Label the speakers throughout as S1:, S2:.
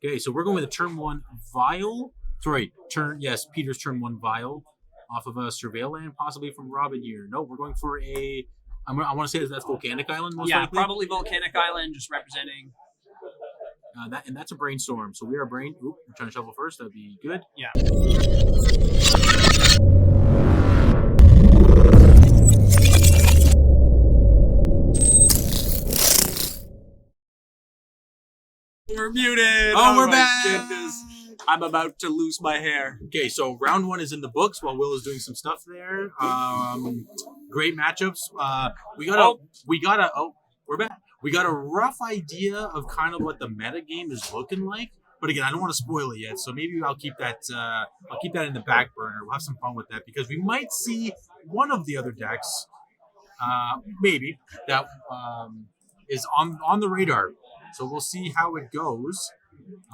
S1: Okay, so we're going with a turn 1 Vial. Sorry, Peter's turn 1 Vial off of a Surveil Land, possibly from Robin here. No, we're going for a... I want to say that's Volcanic Island, most likely.
S2: Yeah, probably Volcanic Island, just representing...
S1: that's a Brainstorm. So we are we're trying to shuffle first. That'd be good.
S2: Yeah. We're muted.
S1: Oh, we're back.
S2: Goodness. I'm about to lose my hair.
S1: Okay, so round 1 is in the books while Will is doing some stuff there. Great matchups. We're back. We got a rough idea of kind of what the meta game is looking like, but again, I don't want to spoil it yet. So maybe I'll keep that. I'll keep that in the back burner. We'll have some fun with that because we might see one of the other decks, maybe that is on the radar. So we'll see how it goes.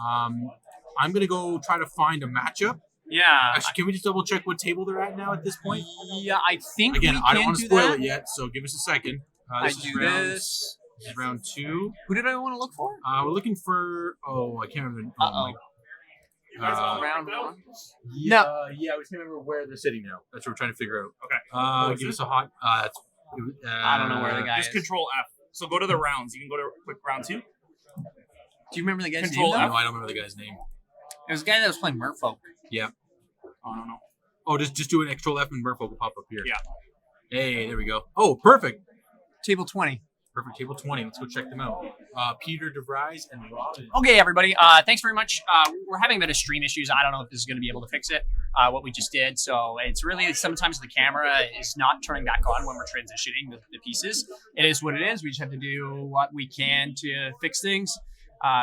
S1: I'm going to go try to find a matchup.
S2: Yeah.
S1: Actually, can we just double check what table they're at now at this point?
S2: Yeah, I think
S1: Again,
S2: we
S1: I
S2: can
S1: don't want to
S2: do
S1: spoil
S2: that.
S1: it yet, so give us a second.
S2: This
S1: is round 2.
S2: Who did I want to look for?
S1: We're looking for... Oh, I can't remember.
S2: Round 1?
S1: Yeah, I just can't remember where they're sitting now. That's what we're trying to figure out. Okay. Give us a hot...
S2: I don't know where the guy
S3: just
S2: is.
S3: Control F. So go to the rounds. You can go to quick round 2.
S2: Do you remember the guy's
S3: Control
S2: name?
S1: No, I don't remember the guy's name.
S2: It was a guy that was playing Merfolk.
S1: Yeah.
S3: I don't know.
S1: Oh, just do an Control F and Merfolk will pop up here.
S3: Yeah.
S1: Hey, there we go. Oh, perfect.
S2: Table 20.
S1: Perfect. Table 20. Let's go check them out. Peter DeVries and Robin.
S2: Okay, everybody. Thanks very much. We're having a bit of stream issues. I don't know if this is going to be able to fix it, what we just did. So it's really sometimes the camera is not turning back on when we're transitioning the pieces. It is what it is. We just have to do what we can to fix things.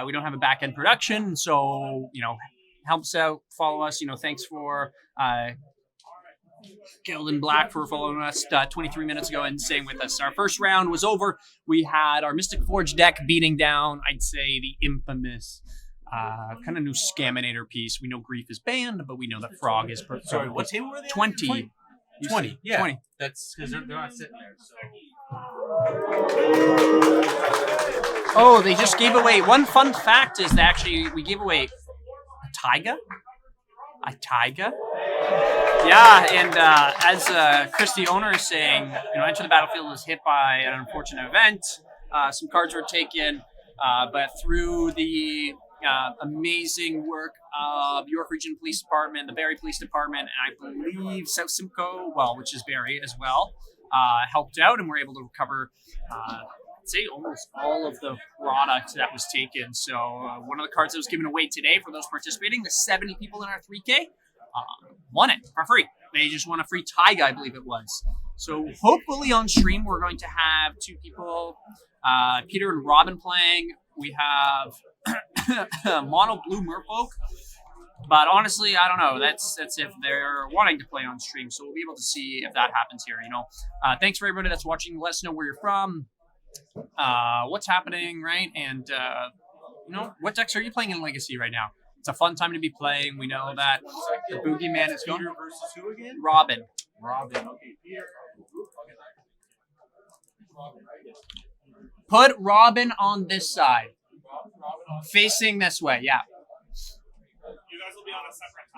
S2: We don't have a back-end production, so, help us out, follow us. Thanks for Guild in Black for following us 23 minutes ago and staying with us. Our first round was over. We had our Mystic Forge deck beating down, I'd say, the infamous kind of new Scaminator piece. We know Grief is banned, but we know that Frog is...
S1: Sorry, what table were they
S2: 20.
S1: on? 20, yeah.
S2: 20.
S1: That's because they're not sitting there, so...
S2: Oh, they just gave away... One fun fact is that actually we gave away a Taiga? A Taiga? Yeah, and as Chris, the owner, is saying, Enter the Battlefield was hit by an unfortunate event. Some cards were taken, but through the amazing work of York Region Police Department, the Barrie Police Department, and I believe South Simcoe, which is Barrie as well, helped out, and were able to recover, I'd say, almost all of the product that was taken. So one of the cards that was given away today for those participating, the 70 people in our 3K, won it for free. They just won a free Taiga, I believe it was. So hopefully on stream we're going to have 2 people, Peter and Robin playing. We have Mono Blue Merfolk. But honestly, I don't know. That's if they're wanting to play on stream. So we'll be able to see if that happens here, Thanks for everybody that's watching. Let us know where you're from, what's happening, right? And, what decks are you playing in Legacy right now? It's a fun time to be playing. We know that the Boogeyman is going.
S1: Peter versus who again?
S2: Robin.
S1: Okay, Peter.
S2: Put Robin on this side. Facing this way, yeah.
S3: You guys will be on a separate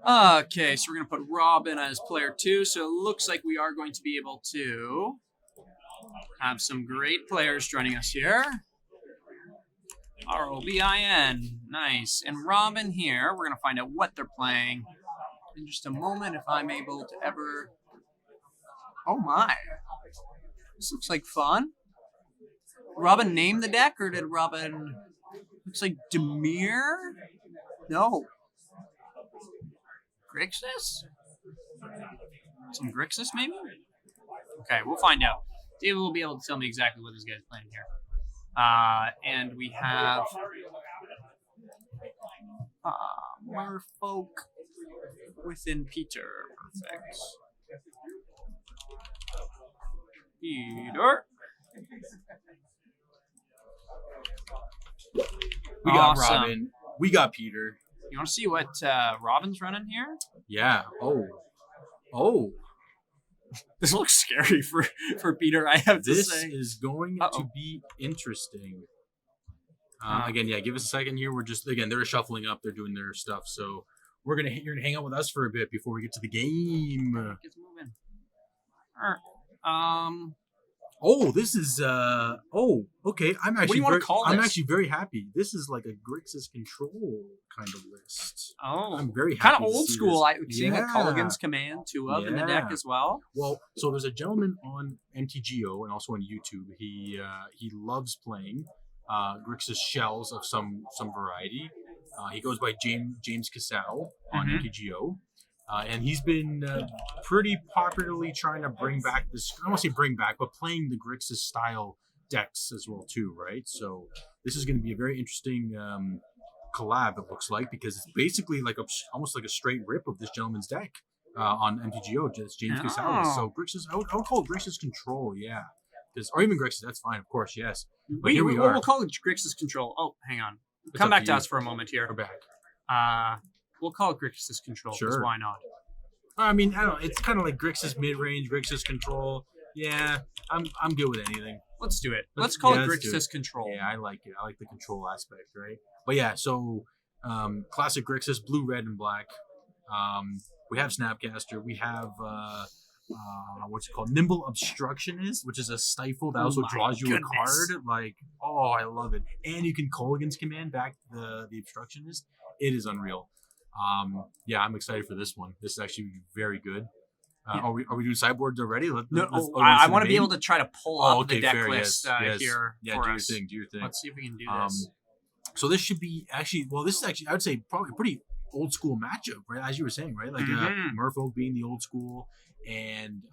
S3: time.
S2: Okay, so we're going to put Robin as player 2. So it looks like we are going to be able to have some great players joining us here. ROBIN. Nice. And Robin here, we're going to find out what they're playing in just a moment if I'm able to ever... Oh my. This looks like fun. Robin named the deck, or did Robin... Looks like Demir? No. Grixis? Some Grixis, maybe? Okay, we'll find out. David will be able to tell me exactly what this guy's playing here. And we have Merfolk within Peter. Perfect. Peter.
S1: We got Robin. We got Peter.
S2: You want to see what Robin's running here?
S1: Yeah. Oh.
S2: This looks scary for Peter, I have to
S1: this
S2: say.
S1: This is going to be interesting. Again, yeah, give us a second here. They're shuffling up. They're doing their stuff. So you're gonna hang out with us for a bit before we get to the game.
S2: Gets moving. All right.
S1: Oh, this is okay. I'm actually
S2: what do you want to call this?
S1: I'm actually very happy. This is like a Grixis control kind of list.
S2: Oh,
S1: I'm very happy.
S2: Kind of old school. Seeing a
S1: Yeah.
S2: Culligan's Command, 2 of in the deck as well.
S1: Well, so there's a gentleman on MTGO and also on YouTube. He loves playing Grixis shells of some variety. He goes by James Casal on MTGO. And he's been pretty popularly trying to bring back this. I don't want to say bring back, but playing the Grixis style decks as well too, right? So this is going to be a very interesting collab. It looks like because it's basically like almost like a straight rip of this gentleman's deck on MTGO. Just James Casal. So Grixis, I would call it Grixis Control, yeah, or even Grixis. That's fine, of course, yes. But here we are.
S2: We'll call it Grixis Control. Oh, hang on. Come back to us for a moment here.
S1: We're back.
S2: We'll call it Grixis Control.
S1: Sure.
S2: Why not?
S1: I mean, I don't know. It's kind of like Grixis mid-range, Grixis Control. Yeah, I'm good with anything.
S2: Let's do it. Let's call it Grixis Control.
S1: Yeah, I like it. I like the control aspect, right? But yeah, so classic Grixis, blue, red, and black. We have Snapcaster. We have what's it called? Nimble Obstructionist, which is a stifle that also draws you a card. Like, oh, I love it. And you can Culligan's Command back the Obstructionist. It is unreal. Yeah, I'm excited for this one. This is actually very good. Are we doing sideboards already?
S2: I want to be able to try to pull up the deck list here for us.
S1: Do your thing.
S2: Let's see if we can do this.
S1: So this should be this is actually, I would say, probably a pretty old school matchup, right? As you were saying, right? Like Merfolk being the old school and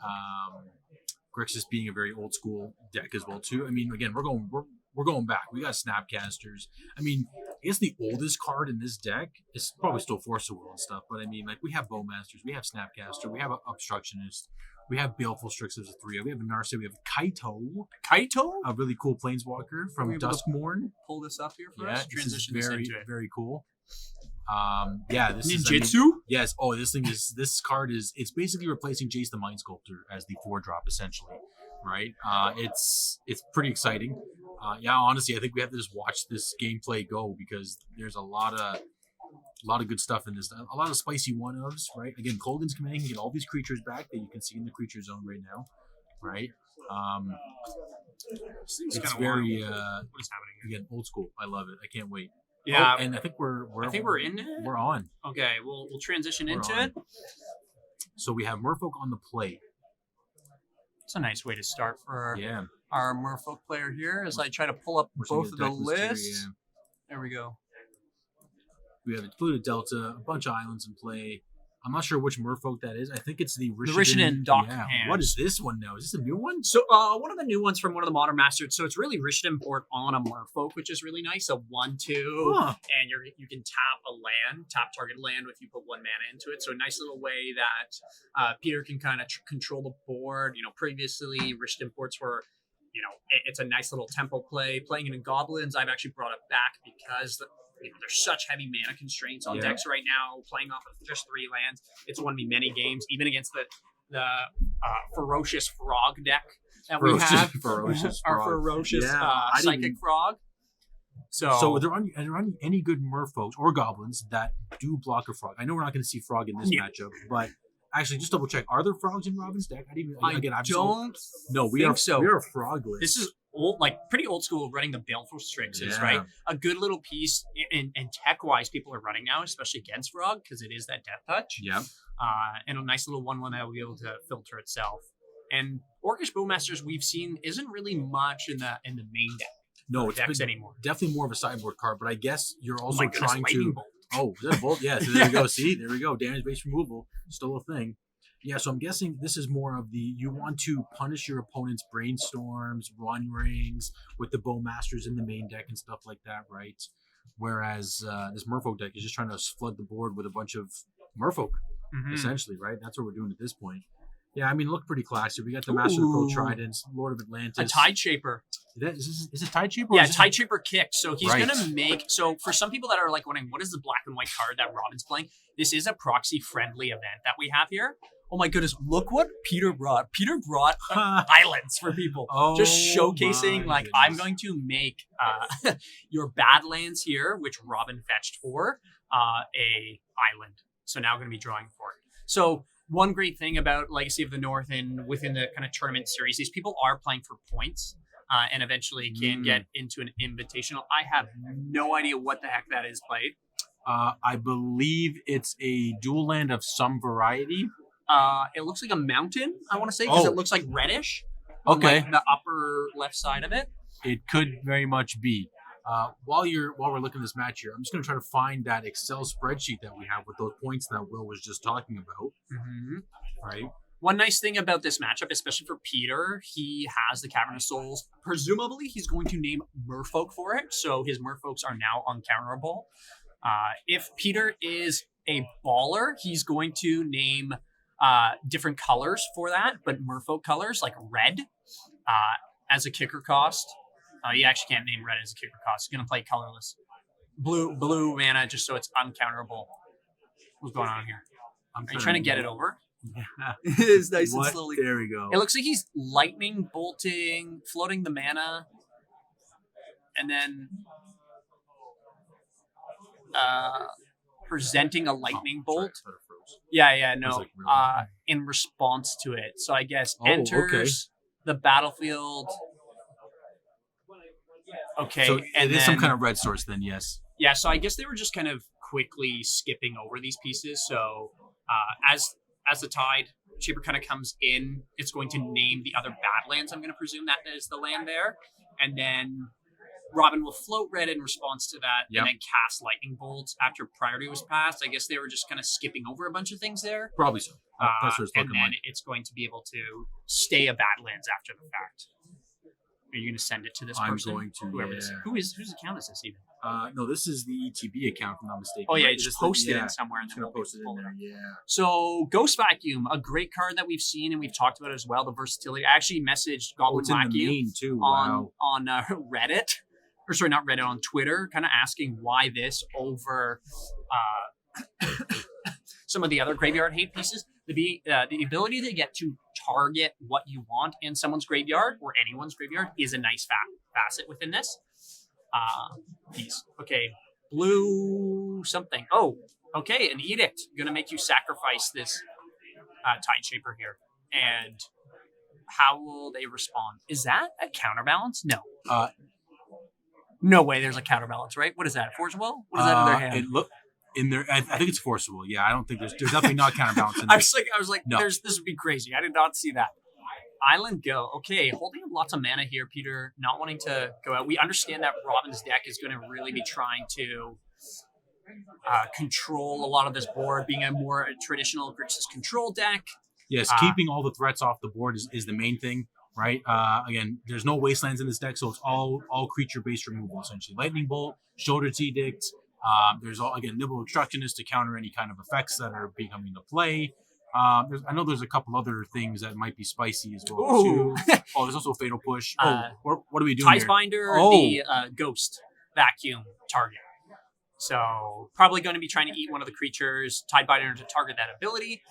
S1: Grixis being a very old school deck as well too. I mean, again, we're going back. We got Snapcasters. I mean, I guess the oldest card in this deck is probably still Force of Will and stuff, but I mean, like, we have Bowmasters, we have Snapcaster, we have Obstructionist, we have Baleful Strixes of 3, we have Narset, we have Kaito, a really cool Planeswalker from Duskmourn.
S2: Pull this up here for us. Transition
S1: this is very,
S2: into it.
S1: very cool. This
S2: Ninjutsu?
S1: is, I mean, yes. Oh, this card it's basically replacing Jace the Mind Sculptor as the 4-drop essentially, right? It's pretty exciting. Honestly, I think we have to just watch this gameplay go because there's a lot of good stuff in this. A lot of spicy one-ofs, right? Again, Culligan's Command can get all these creatures back that you can see in the creature zone right now, right? It's very
S2: what is happening here?
S1: Again, old school. I love it. I can't wait.
S2: Yeah,
S1: and I think we're
S2: in it.
S1: We're on.
S2: Okay, we'll transition into it.
S1: So we have Merfolk on the plate.
S2: It's a nice way to start for
S1: Yeah.
S2: our Merfolk player here as I try to pull up both of the lists. There we go.
S1: We have Pluto Delta, a bunch of islands in play. I'm not sure which Merfolk that is. I think it's the
S2: Rishadan Dock
S1: Yeah.
S2: Hands.
S1: What is this one now? Is this a new one?
S2: So one of the new ones from one of the Modern Masters. So it's really Rishadan port on a Merfolk, which is really nice. A 1/2, and you can tap target land if you put 1 mana into it. So a nice little way that Peter can kind of control the board. You know, previously Rishadan ports were, it's a nice little tempo play. Playing it in Goblins, I've actually brought it back because there's such heavy mana constraints on decks right now. Playing off of just 3 lands, it's won me many games, even against the ferocious frog deck that we have. Our ferocious psychic frog. So
S1: are there any good Merfolks or Goblins that do block a frog? I know we're not going to see frog in this matchup, but actually, just double check. Are there frogs in Robin's deck? We are frogless.
S2: This is pretty old school running the Baleful Strixes, right? A good little piece, and tech-wise, people are running now, especially against Frog, because it is that Death Touch.
S1: Yeah.
S2: And a nice little 1/1 that will be able to filter itself. And Orcish Bowmasters we've seen isn't really much in the main deck.
S1: No, it's
S2: decks anymore.
S1: Definitely more of a sideboard card, but I guess you're also trying
S2: to.
S1: Bolt. Oh, is that a bolt? Yeah, so there you go. See, there we go. Damage-based removal, still a thing. Yeah, so I'm guessing this is more of you want to punish your opponent's brainstorms, run rings with the Bowmasters in the main deck and stuff like that, right? Whereas this Merfolk deck is just trying to flood the board with a bunch of Merfolk, essentially, right? That's what we're doing at this point. Yeah, I mean, look pretty classy. We got the Master of the Pearl Tridents, Lord of Atlantis.
S2: A Tide Shaper.
S1: Is it Tide Shaper?
S2: Yeah, Tide Shaper kicked. So he's going to make... So for some people that are wondering, what is the black and white card that Robin's playing? This is a proxy-friendly event that we have here. Oh my goodness, look what Peter brought. Peter brought islands for people. Just showcasing, like,
S1: goodness.
S2: I'm going to make your Badlands here, which Robin fetched for, a island. So now I'm going to be drawing for it. So one great thing about Legacy of the North and within the kind of tournament series, these people are playing for points and eventually can get into an invitational. I have no idea what the heck that is played.
S1: I believe it's a dual land of some variety.
S2: It looks like a mountain, I want to say, because it looks like reddish.
S1: Okay.
S2: On, like, the upper left side of it.
S1: It could very much be. While we're looking at this match here, I'm just going to try to find that Excel spreadsheet that we have with those points that Will was just talking about.
S2: Mm-hmm.
S1: Right.
S2: One nice thing about this matchup, especially for Peter, he has the Cavern of Souls. Presumably, he's going to name Merfolk for it, so his Merfolks are now uncounterable. If Peter is a baller, he's going to name different colors for that, but Merfolk colors like red as a kicker cost. You actually can't name red as a kicker cost. He's going to play colorless. Blue mana just so it's uncounterable. What's going on here? Are you trying to get it over?
S1: Yeah.
S2: It's nice and slowly.
S1: There we go.
S2: It looks like he's lightning bolting, floating the mana, and then presenting a lightning bolt.
S1: Sorry, I froze.
S2: Yeah, no.
S1: Like, really?
S2: In response to it. So I guess enters the battlefield. Okay.
S1: So
S2: and
S1: it is
S2: then,
S1: some kind of red source then, yes.
S2: Yeah, so I guess they were just kind of quickly skipping over these pieces. So as the Tide Shaper kind of comes in, it's going to name the other Badlands. I'm going to presume that is the land there. And then Robin will float red in response to that and then cast lightning bolts after priority was passed. I guess they were just kind of skipping over a bunch of things there.
S1: Probably so. That's what it's
S2: and
S1: looking
S2: then
S1: like.
S2: it's going to be able to stay a Badlands after the fact. Are you going to send it to this person?
S1: I'm going to,
S2: Whoever this, whose account is this even?
S1: No, this is the ETB account, if I'm not mistaken.
S2: Oh, yeah,
S1: right?
S2: just post it in somewhere.
S1: I'm just going to post it in there, yeah.
S2: So, Ghost Vacuum, a great card that we've seen and we've talked about as well, the versatility. I actually messaged Goblin
S1: it's in the
S2: Vacuum
S1: main too.
S2: on
S1: Wow.
S2: Reddit, or sorry, not Reddit, on Twitter, kind of asking why this over some of the other graveyard hate pieces. The ability to get to target what you want in someone's graveyard or anyone's graveyard is a nice facet within this piece. Okay, blue something. Oh, okay, an edict. Gonna make you sacrifice this Tide Shaper here. And how will they respond? Is that a counterbalance? No. No way there's a counterbalance, right? What is that? Force Will? What is that in their hand?
S1: In there, I think it's forcible. Yeah, I don't think there's definitely not counterbalance in
S2: I
S1: there.
S2: was like,
S1: No.
S2: this would be crazy. I did not see that. Island Go. Okay, holding up lots of mana here, Peter. Not wanting to go out. We understand that Robin's deck is going to really be trying to control a lot of this board, being a more traditional Grixis control deck.
S1: Yes, keeping all the threats off the board is the main thing, right? Again, there's no wastelands in this deck, so it's all creature-based removal, essentially. Lightning Bolt, Shoulder Edict. There's Nibble Obstructionist to counter any kind of effects that are becoming to play. I know there's a couple other things that might be spicy as well too. Oh, there's also a Fatal Push. What are we doing
S2: Ties
S1: here?
S2: Binder, the Ghost Vacuum target. So probably going to be trying to eat one of the creatures. Tidebinder to target that ability,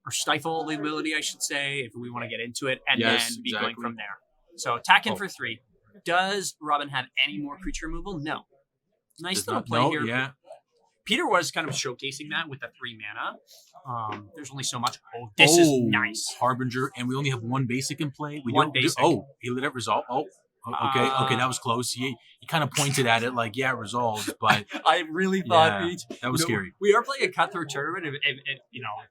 S2: or stifle the ability, I should say, if we want to get into it, and then be going from there. So attack in for 3. Does Robin have any more creature removal? No. Nice little play here.
S1: Yeah.
S2: Peter was kind of showcasing that with the 3 mana. There's only so much. Oh, this is nice.
S1: Harbinger, and we only have one basic in play.
S2: Basic.
S1: He let it resolve. Okay, that was close. He kind of pointed at it like, yeah, it resolves, but
S2: I really thought
S1: that was scary.
S2: We are playing a cutthroat tournament,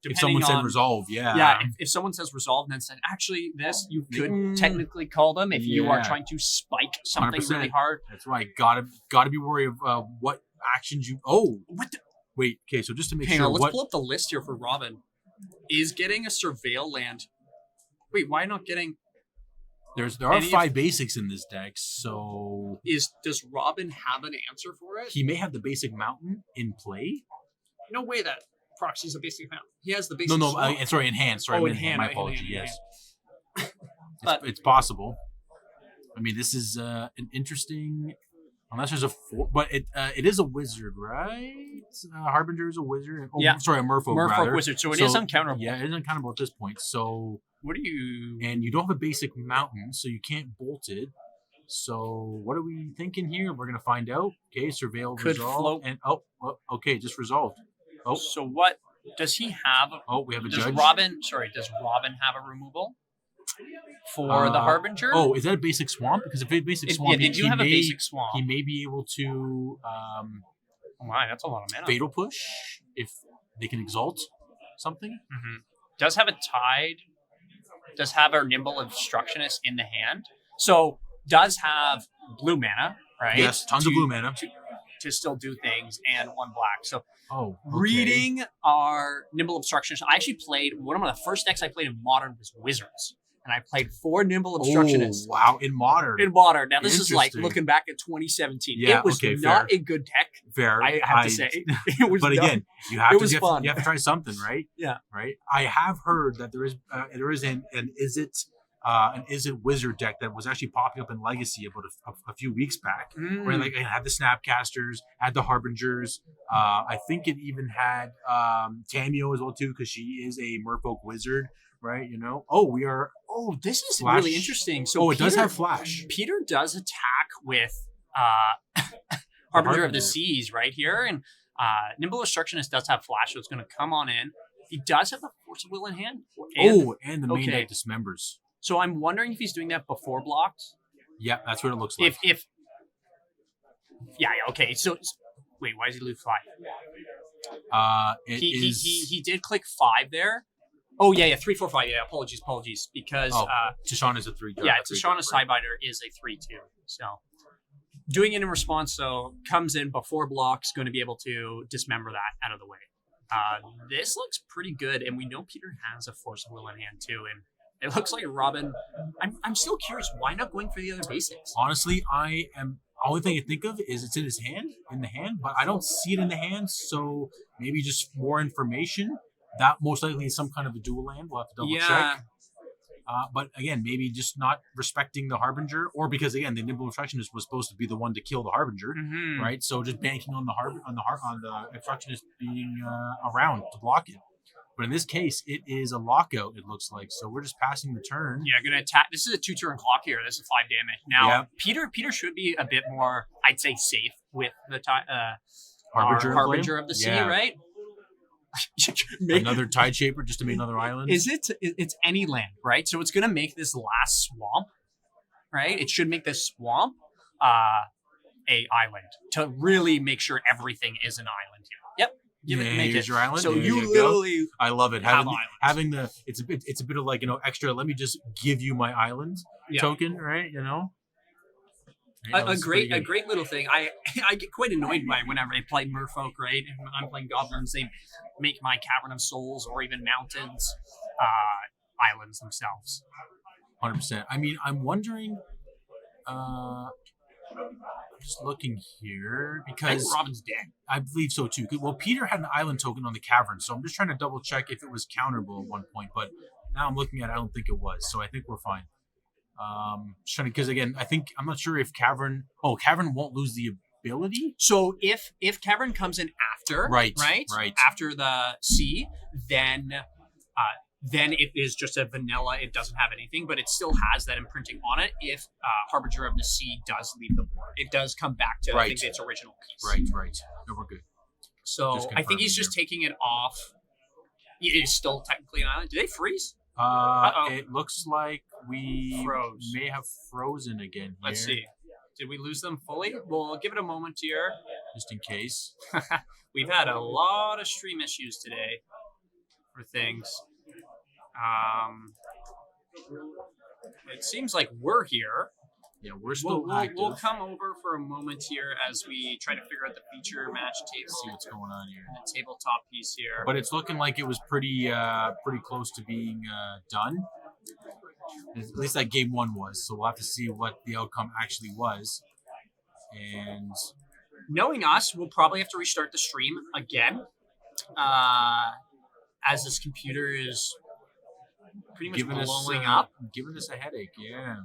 S1: if someone said resolve,
S2: if someone says resolve and then said, actually, this, you could technically call them if you are trying to spike something
S1: 100%.
S2: really hard.
S1: That's right. Gotta be worried of what actions you. Wait. Okay, so just to make sure,
S2: let's pull up the list here for Robin. Is getting a surveil land? Wait, why not getting?
S1: There are 5 basics in this deck, so
S2: does Robin have an answer for it?
S1: He may have the basic mountain in play.
S2: No way that Proxy's a basic mountain. He has the basic.
S1: No, sorry, in hand. Sorry,
S2: in hand.
S1: My apology. Yes, it's possible. I mean, this is an interesting. Unless there's a 4, but it is a wizard, right? Harbinger is a wizard. Oh,
S2: Yeah.
S1: sorry, a Merfolk.
S2: Merfolk
S1: rather.
S2: wizard, so it is uncounterable.
S1: Yeah, it is uncounterable at this point. So,
S2: What do you?
S1: and you don't have a basic mountain, so you can't bolt it. So, what are we thinking here? We're gonna find out. Okay, surveil
S2: Could
S1: resolve,
S2: float.
S1: and okay, just resolved. Oh,
S2: So what does he have?
S1: we have a
S2: Does
S1: judge.
S2: Does Robin have a removal for the Harbinger?
S1: Oh, is that a basic swamp? Because if it's basic swamp,
S2: they do have a basic swamp.
S1: He may be able to
S2: My, that's a lot of mana.
S1: fatal push if they can exalt something.
S2: Mm-hmm. Does have a tide. Does have a nimble obstructionist in the hand. So does have blue mana, right?
S1: Yes, tons of blue mana
S2: to still do things, and 1 black. So
S1: okay.
S2: reading our nimble obstructionist. I actually played one of the first decks I played in Modern was Wizards, and I played 4 nimble obstructionists.
S1: Oh, wow, in Modern.
S2: Now this is like looking back at 2017.
S1: Yeah,
S2: it was not a good deck.
S1: Fair.
S2: I have to say, it was.
S1: But again, you have to try something, right?
S2: Yeah.
S1: Right. I have heard that there is an is it wizard deck that was actually popping up in Legacy about a few weeks back, where like it had the Snapcasters, had the Harbingers. I think it even had Tamio as well too, because she is a Merfolk wizard, right? You know. Oh,
S2: this is
S1: Flash.
S2: really interesting. So
S1: it does have Flash.
S2: Peter does attack with Harbinger of the Seas right here, and Nimble Obstructionist does have Flash, so it's going to come on in. He does have the Force of Will in hand.
S1: And the main deck dismembers.
S2: So I'm wondering if he's doing that before blocks.
S1: Yeah, that's what it looks like.
S2: Okay. So wait, why does he lose 5? He did click 5 there. Oh yeah, 3, 4, 5. Yeah, apologies. Because
S1: Tashawn is a 3.
S2: Tashawn Sidebiter is a 3/2. So doing it in response, so comes in before blocks, going to be able to dismember that out of the way. This looks pretty good, and we know Peter has a Force of Will in hand too, and it looks like Robin. I'm still curious, why not going for the other basics?
S1: Honestly, only thing I think of is it's in the hand, but I don't see it in the hand, so maybe just more information. That most likely is some kind of a dual land. We'll have to double check. But again, maybe just not respecting the Harbinger, or because again, the Nimble Obstructionist was supposed to be the one to kill the Harbinger, right? So just banking on the Obstructionist being around to block it. But in this case, it is a lockout, it looks like. So we're just passing the turn.
S2: Yeah, going to attack. This is a 2-turn clock here. This is 5 damage. Now, Peter should be a bit more, I'd say, safe with the Harbinger of the Sea, right?
S1: Another Tide Shaper just to make another island.
S2: It's any land, right? So it's going to make this last swamp, right? It should make this swamp a island to really make sure everything is an island here. Yep. Make it
S1: your island.
S2: So
S1: there
S2: you literally
S1: go. I love it.
S2: having
S1: It's a bit of like, extra. Let me just give you my island token, right?
S2: A great little thing. I get quite annoyed by whenever I play Merfolk, right? And when I'm playing Goblins, they make my Cavern of Souls or even mountains islands themselves.
S1: 100%. I mean, I'm wondering. Just looking here because
S2: I think Robin's dead.
S1: I believe so too. Well, Peter had an island token on the cavern, so I'm just trying to double check if it was counterable at one point. But now I'm looking at it, I don't think it was, so I think we're fine. Just trying to, because again, I'm not sure if cavern won't lose the ability.
S2: So if cavern comes in after, right, after the sea, then it is just a vanilla. It doesn't have anything, but it still has that imprinting on it. If Harbinger of the Sea does leave the board, it does come back to I think its original piece.
S1: Right. No, we're good.
S2: So I think he's just taking it off. It is still technically an island. Do they freeze?
S1: It looks like we
S2: froze.
S1: May have frozen again here.
S2: Let's see. Did we lose them fully? We'll give it a moment here.
S1: Just in case.
S2: We've had a lot of stream issues today for things. It seems like we're here.
S1: Yeah, we're still active.
S2: We'll come over for a moment here as we try to figure out the feature match table.
S1: See what's going on here.
S2: The tabletop piece here.
S1: But it's looking like it was pretty close to being done. At least that game 1 was. So we'll have to see what the outcome actually was. And
S2: knowing us, we'll probably have to restart the stream again. As this computer is pretty much blowing up.
S1: Giving us a headache, yeah.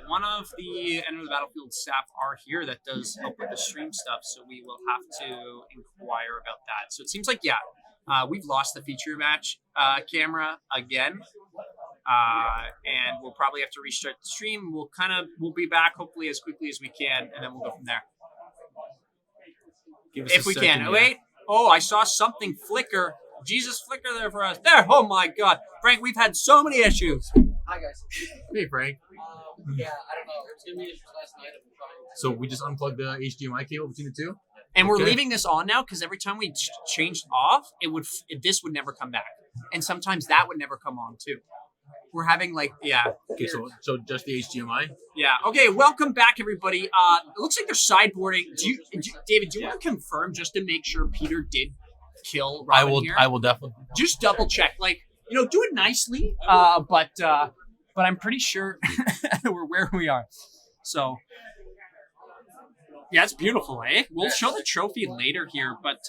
S2: One of the End of the Battlefield staff are here that does help with the stream stuff, so we will have to inquire about that. So it seems like, we've lost the feature match camera again. And we'll probably have to restart the stream. We'll be back hopefully as quickly as we can, and then we'll go from there. If we can.
S1: Yeah.
S2: Wait. Oh, I saw something flicker. Jesus, flicker there for us. There. Oh my God, Frank, we've had so many issues.
S4: Hi guys.
S1: Hey, Frank.
S4: Yeah, I don't know. There's gonna be issues last night. I've been trying.
S1: So we just unplugged the HDMI cable between the two?
S2: And we're
S1: Okay.
S2: leaving this on now because every time we changed off, this would never come back, and sometimes that would never come on too. We're having
S1: Okay, so just the HDMI?
S2: Yeah. Okay. Welcome back, everybody. It looks like they're sideboarding. David? Do you want to confirm just to make sure Peter did kill Robin here?
S1: I will definitely.
S2: Just double check. Do it nicely. But I'm pretty sure we're where we are. So. Yeah, it's beautiful, eh? We'll show the trophy later here, but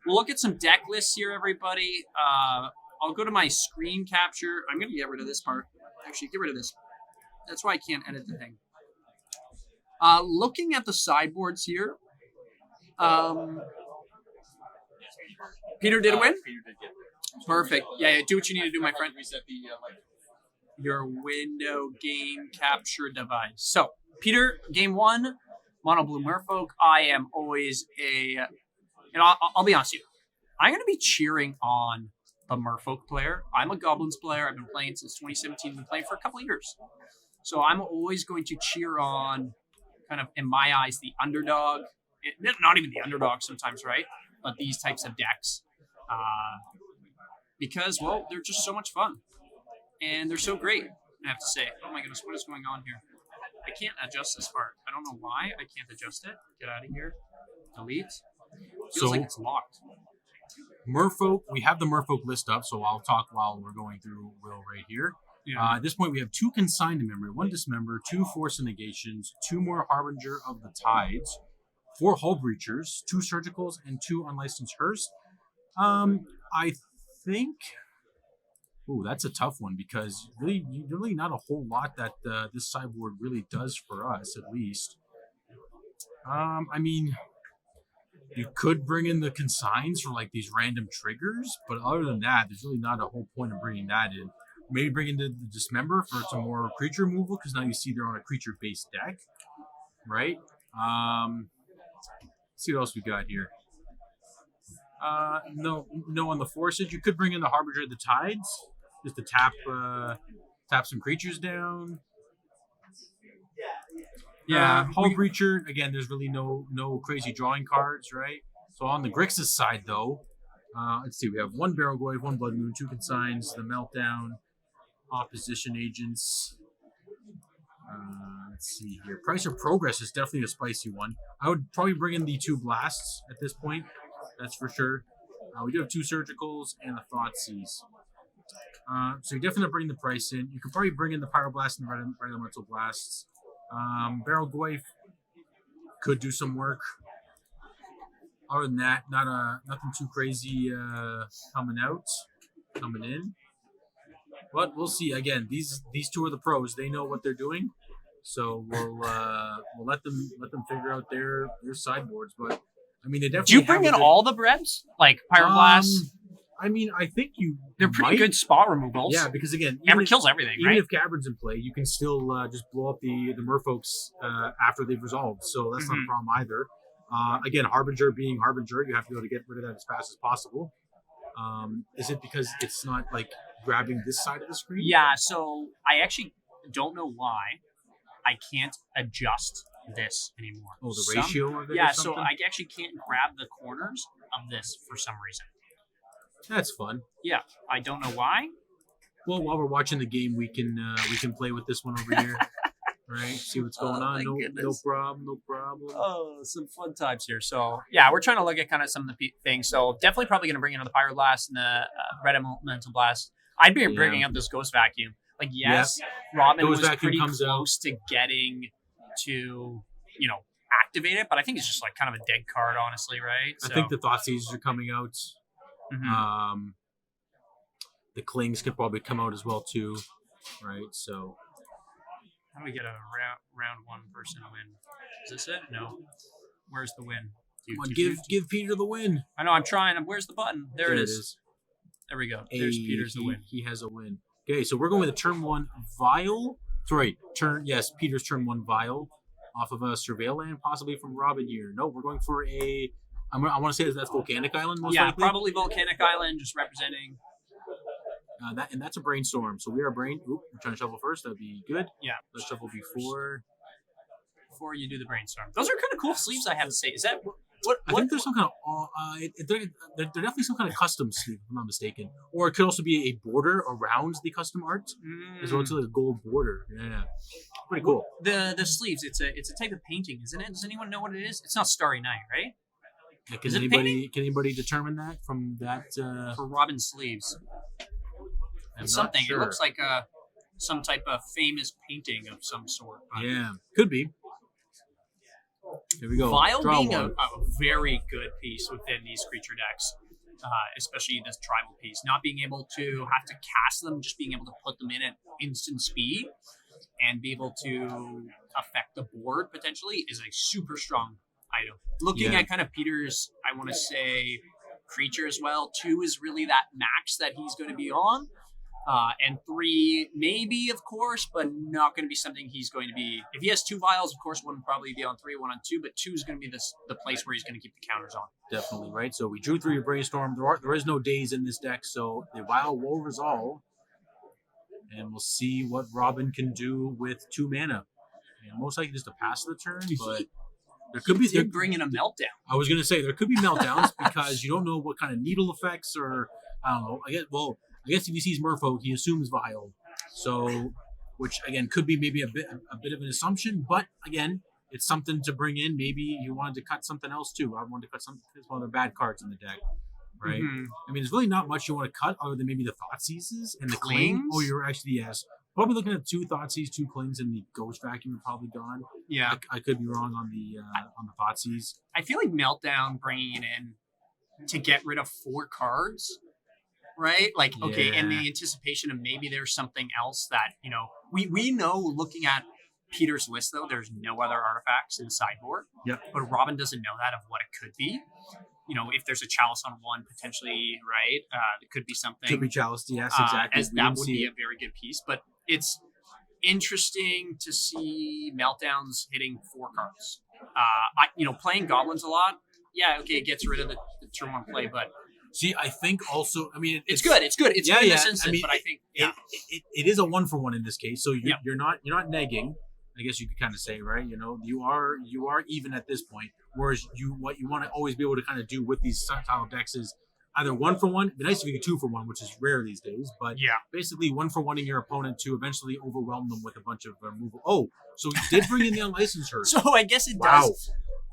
S2: we'll look at some deck lists here, everybody. I'll go to my screen capture. I'm going to get rid of this part. Actually, get rid of this. That's why I can't edit the thing. Looking at the sideboards here. Peter did win?
S1: Peter did get there.
S2: Perfect. Yeah, do what you need to do, my friend. Reset the your window game capture device. So, Peter, game 1, Mono Blue Merfolk. I am always I'll be honest with you. I'm going to be cheering on the Merfolk player. I'm a Goblins player. I've been playing since 2017. I've been playing for a couple of years. So I'm always going to cheer on, kind of, in my eyes, the underdog. Not even the underdog sometimes, right? But these types of decks. Because, well, they're just so much fun. And they're so great, I have to say. Oh my goodness, what is going on here? I can't adjust this part. I don't know why I can't adjust it. Get out of here. Delete. Feels like it's locked.
S1: Merfolk, we have the Merfolk list up, so I'll talk while we're going through Will right here.
S2: Yeah.
S1: At this point, we have 2 Consigned to Memory, 1 Dismember, 2 Force Negations, 2 more Harbinger of the Tides, 4 Hull Breachers, 2 Surgicals, and 2 Unlicensed Hearst. I think... Ooh, that's a tough one because really not a whole lot that this sideboard really does for us, at least. I mean... You could bring in the consigns for these random triggers, but other than that, there's really not a whole point of bringing that in. Maybe bring in the Dismember for some more creature removal because now you see they're on a creature-based deck, right? Let's see what else we got here. No on the forces. You could bring in the Harbinger of the Tides just to tap some creatures down. Yeah, Hull Breacher, again, there's really no crazy drawing cards, right? So on the Grixis side, though, let's see, we have 1 Barrel Goy, 1 Blood Moon, 2 Consigns, the Meltdown, Opposition Agents. Let's see here. Price of Progress is definitely a spicy one. I would probably bring in the 2 Blasts at this point, that's for sure. We do have 2 Surgicals and the Thoughtseize. So you definitely bring the price in. You could probably bring in the Pyroblast and the Red Elemental Blasts. Barrel Goy could do some work. Other than that, nothing too crazy coming in. But we'll see. Again, these 2 are the pros. They know what they're doing, so we'll let them figure out their sideboards. But I mean, they definitely.
S2: Do you bring in all the Rebs like Pyroblast?
S1: I mean, I think
S2: they're pretty good spot removals.
S1: Yeah, because again,
S2: kills everything,
S1: even
S2: right?
S1: if Cavern's in play, you can still just blow up the Merfolks after they've resolved. So that's not a problem either. Again, Harbinger being Harbinger, you have to be able to get rid of that as fast as possible. Is it because it's not grabbing this side of the screen?
S2: Yeah, so I actually don't know why I can't adjust this anymore.
S1: Oh, the ratio of it?
S2: Yeah,
S1: or something?
S2: so I actually can't grab the corners of this for some reason.
S1: That's fun.
S2: Yeah, I don't know why.
S1: Well, while we're watching the game, we can play with this one over here. Right? See what's going on. No problem.
S2: Oh, some fun times here. So, yeah, we're trying to look at kind of some of the things. So, definitely probably going to bring in the Pyroblast and the Red Elemental Blast. I'd be bringing up this Ghost Vacuum. Robin
S1: Ghost
S2: was
S1: Vacuum
S2: pretty close to getting to, activate it, but I think it's just kind of a dead card, honestly, right?
S1: I think the Thoughtseizers are coming out.
S2: Mm-hmm.
S1: The Clings could probably come out as well too, right? So
S2: How do we get a round one person win? Is this it? No. Where's the win?
S1: Come on, give Peter the win.
S2: I know, I'm trying. Where's the button? There it is. There we go. There's Peter's the win.
S1: He has a win. Okay, so we're going with a turn 1 vial. Peter's turn 1 vial off of a surveil land, possibly from Robin here. No, we're going for a. I want to say that's Volcanic Island, most likely.
S2: Yeah, probably Volcanic Island, just representing.
S1: That's a brainstorm. So we are we're trying to shuffle first. That'd be good.
S2: Yeah.
S1: Let's shuffle before
S2: you do the brainstorm. Those are kind of cool sleeves, I have to say. Is that what?
S1: I think there's some kind of they're definitely some kind of custom sleeve, if I'm not mistaken, or it could also be a border around the custom art, as well as like a gold border. Yeah, pretty cool.
S2: The sleeves, it's a type of painting, isn't it? Does anyone know what it is? It's not Starry Night, right?
S1: Yeah, can anybody determine that from that?
S2: For Robin sleeves, it's something. Sure. It looks like some type of famous painting of some sort.
S1: Yeah, could be. Here we go.
S2: Vial being a very good piece within these creature decks, especially this tribal piece. Not being able to have to cast them, just being able to put them in at instant speed and be able to affect the board potentially is a super strong item. Looking at kind of Peter's, I want to say, creature as well. 2 is really that max that he's going to be on. And 3, maybe, of course, but not going to be something he's going to be. If he has 2 vials, of course, one would probably be on 3, one on 2, but 2 is going to be the place where he's going to keep the counters on.
S1: Definitely, right? So we drew 3 to brainstorm. There is no days in this deck, so the vial will resolve. And we'll see what Robin can do with 2 mana. And most likely just to pass the turn, but there could be.
S2: Bring in a meltdown.
S1: I was going to say, there could be meltdowns because you don't know what kind of needle effects or, I don't know. I guess if he sees Merfolk, he assumes Vial. So, which again could be maybe a bit of an assumption, but again, it's something to bring in. Maybe you wanted to cut something else too. I wanted to cut some other bad cards in the deck, right? Mm-hmm. I mean, there's really not much you want to cut other than maybe the Thoughtseize and the Cling. Oh, you're actually probably looking at 2 Thoughtseize, 2 Clings, and the Ghost Vacuum are probably gone.
S2: Yeah,
S1: I could be wrong on the Thoughtseize.
S2: I feel like Meltdown bringing it in to get rid of 4 cards. Right? Like, okay, and the anticipation of maybe there's something else that, we know looking at Peter's list, though, there's no other artifacts in the sideboard.
S1: Yep.
S2: But Robin doesn't know that of what it could be. If there's a Chalice on 1, potentially, right? It could be something.
S1: Could be Chalice, yes, exactly.
S2: As that would be a very good piece. But it's interesting to see Meltdowns hitting 4 cards. Playing Goblins a lot, it gets rid of the turn 1 play, but...
S1: See, I think also, I mean,
S2: it's good. It's good in this instance, but I think
S1: it is a 1-for-1 in this case. So you're not negging. I guess you could kind of say, right? You are even at this point. Whereas what you want to always be able to kind of do with these style of decks is either 1-for-1. It'd be nice if you could 2-for-1, which is rare these days. But basically 1-for-1ing your opponent to eventually overwhelm them with a bunch of removal. Oh, so he did bring in the Unlicensed Herd.
S2: So I guess it does.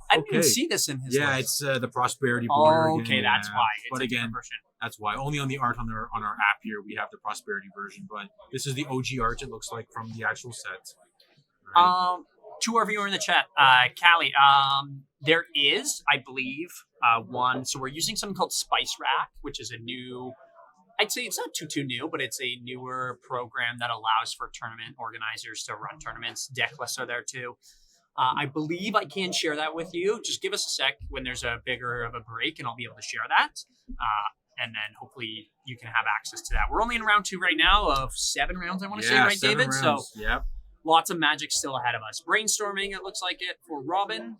S2: I didn't even see this in his list.
S1: It's the Prosperity border.
S2: Oh, okay, that's why.
S1: But again, that's why. Only on the art on our app here we have the Prosperity version. But this is the OG art, it looks like, from the actual set.
S2: Right? To our viewer in the chat, Callie, there is, I believe, one. So we're using something called Spice Rack, which is a new... I'd say it's not too new, but it's a newer program that allows for tournament organizers to run tournaments. Deck lists are there too. I believe I can share that with you. Just give us a sec when there's a bigger of a break and I'll be able to share that. And then hopefully you can have access to that. We're only in round 2 right now of 7 rounds, I want to say, right, David?
S1: Rounds.
S2: So lots of magic still ahead of us. Brainstorming, it looks like it, for Robin.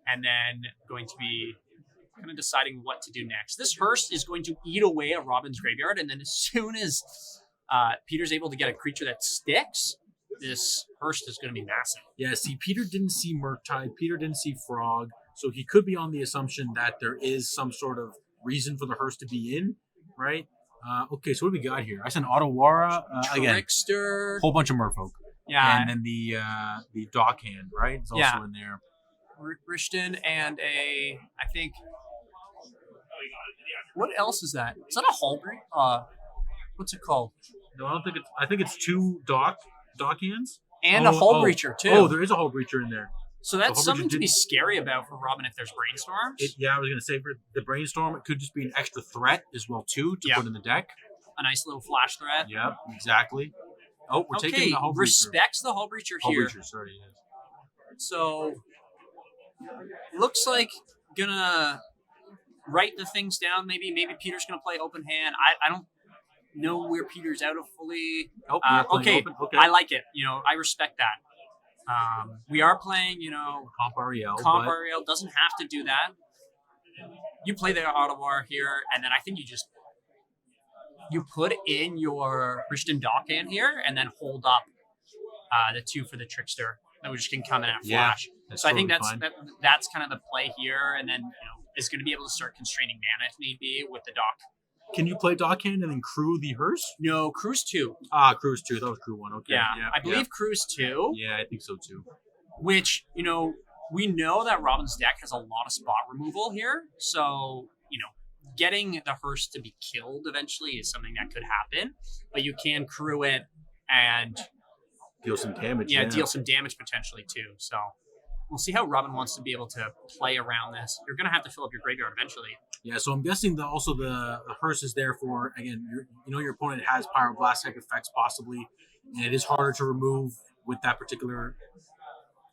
S2: And then going to be kind of deciding what to do next. This Hearst is going to eat away at Robin's graveyard. And then as soon as Peter's able to get a creature that sticks, this Hearst is going to be massive.
S1: Yeah, see, Peter didn't see Murktide. Peter didn't see Frog. So he could be on the assumption that there is some sort of reason for the Hearst to be in, right? Okay, so what do we got here? I sent Otawara. Again,
S2: Trickster.
S1: Whole bunch of Merfolk.
S2: Yeah.
S1: And then the Dockhand, right? It's also in there.
S2: Rishton and I think... What else is that? Is that a Hallbreak? What's it called?
S1: No, I don't think it's... I think it's 2 Dockhands.
S2: And a Hull Breacher, too.
S1: Oh, there is a Hull Breacher in there.
S2: So that's something to be scary about for Robin if there's brainstorms.
S1: I was going to say for the brainstorm, it could just be an extra threat as well, too, to put in the deck.
S2: A nice little flash threat.
S1: Yep, exactly. Oh, we're taking the Hull Breacher.
S2: Respects the Hull Breacher here.
S1: Hull Breacher, sorry, yes.
S2: So, looks like gonna write the things down. Maybe Peter's gonna play open hand. I don't know where Peter's out of fully.
S1: Oh,
S2: okay.
S1: Okay.
S2: I like it. I respect that. We are playing,
S1: Comp Ariel.
S2: Comp Ariel doesn't have to do that. You play the Ottawa here, and then I think you put in your Christian Dockhand here, and then hold up the 2 for the Trickster, which can come in at flash. So I think that's kind of the play here, and then is going to be able to start constraining mana if need be with the Dock.
S1: Can you play Dockhand and then crew the hearse?
S2: No, Cruise 2.
S1: Cruise 2. That was crew 1. Okay.
S2: Yeah, I believe Cruise 2.
S1: Yeah, I think so too.
S2: Which, we know that Robin's deck has a lot of spot removal here. So, getting the hearse to be killed eventually is something that could happen. But you can crew it and
S1: deal some damage.
S2: Yeah, deal some damage potentially too. So we'll see how Robin wants to be able to play around this. You're going to have to fill up your graveyard eventually.
S1: Yeah, so I'm guessing that also the hearse is there for, again, your opponent has Pyroblast type effects possibly, and it is harder to remove with that particular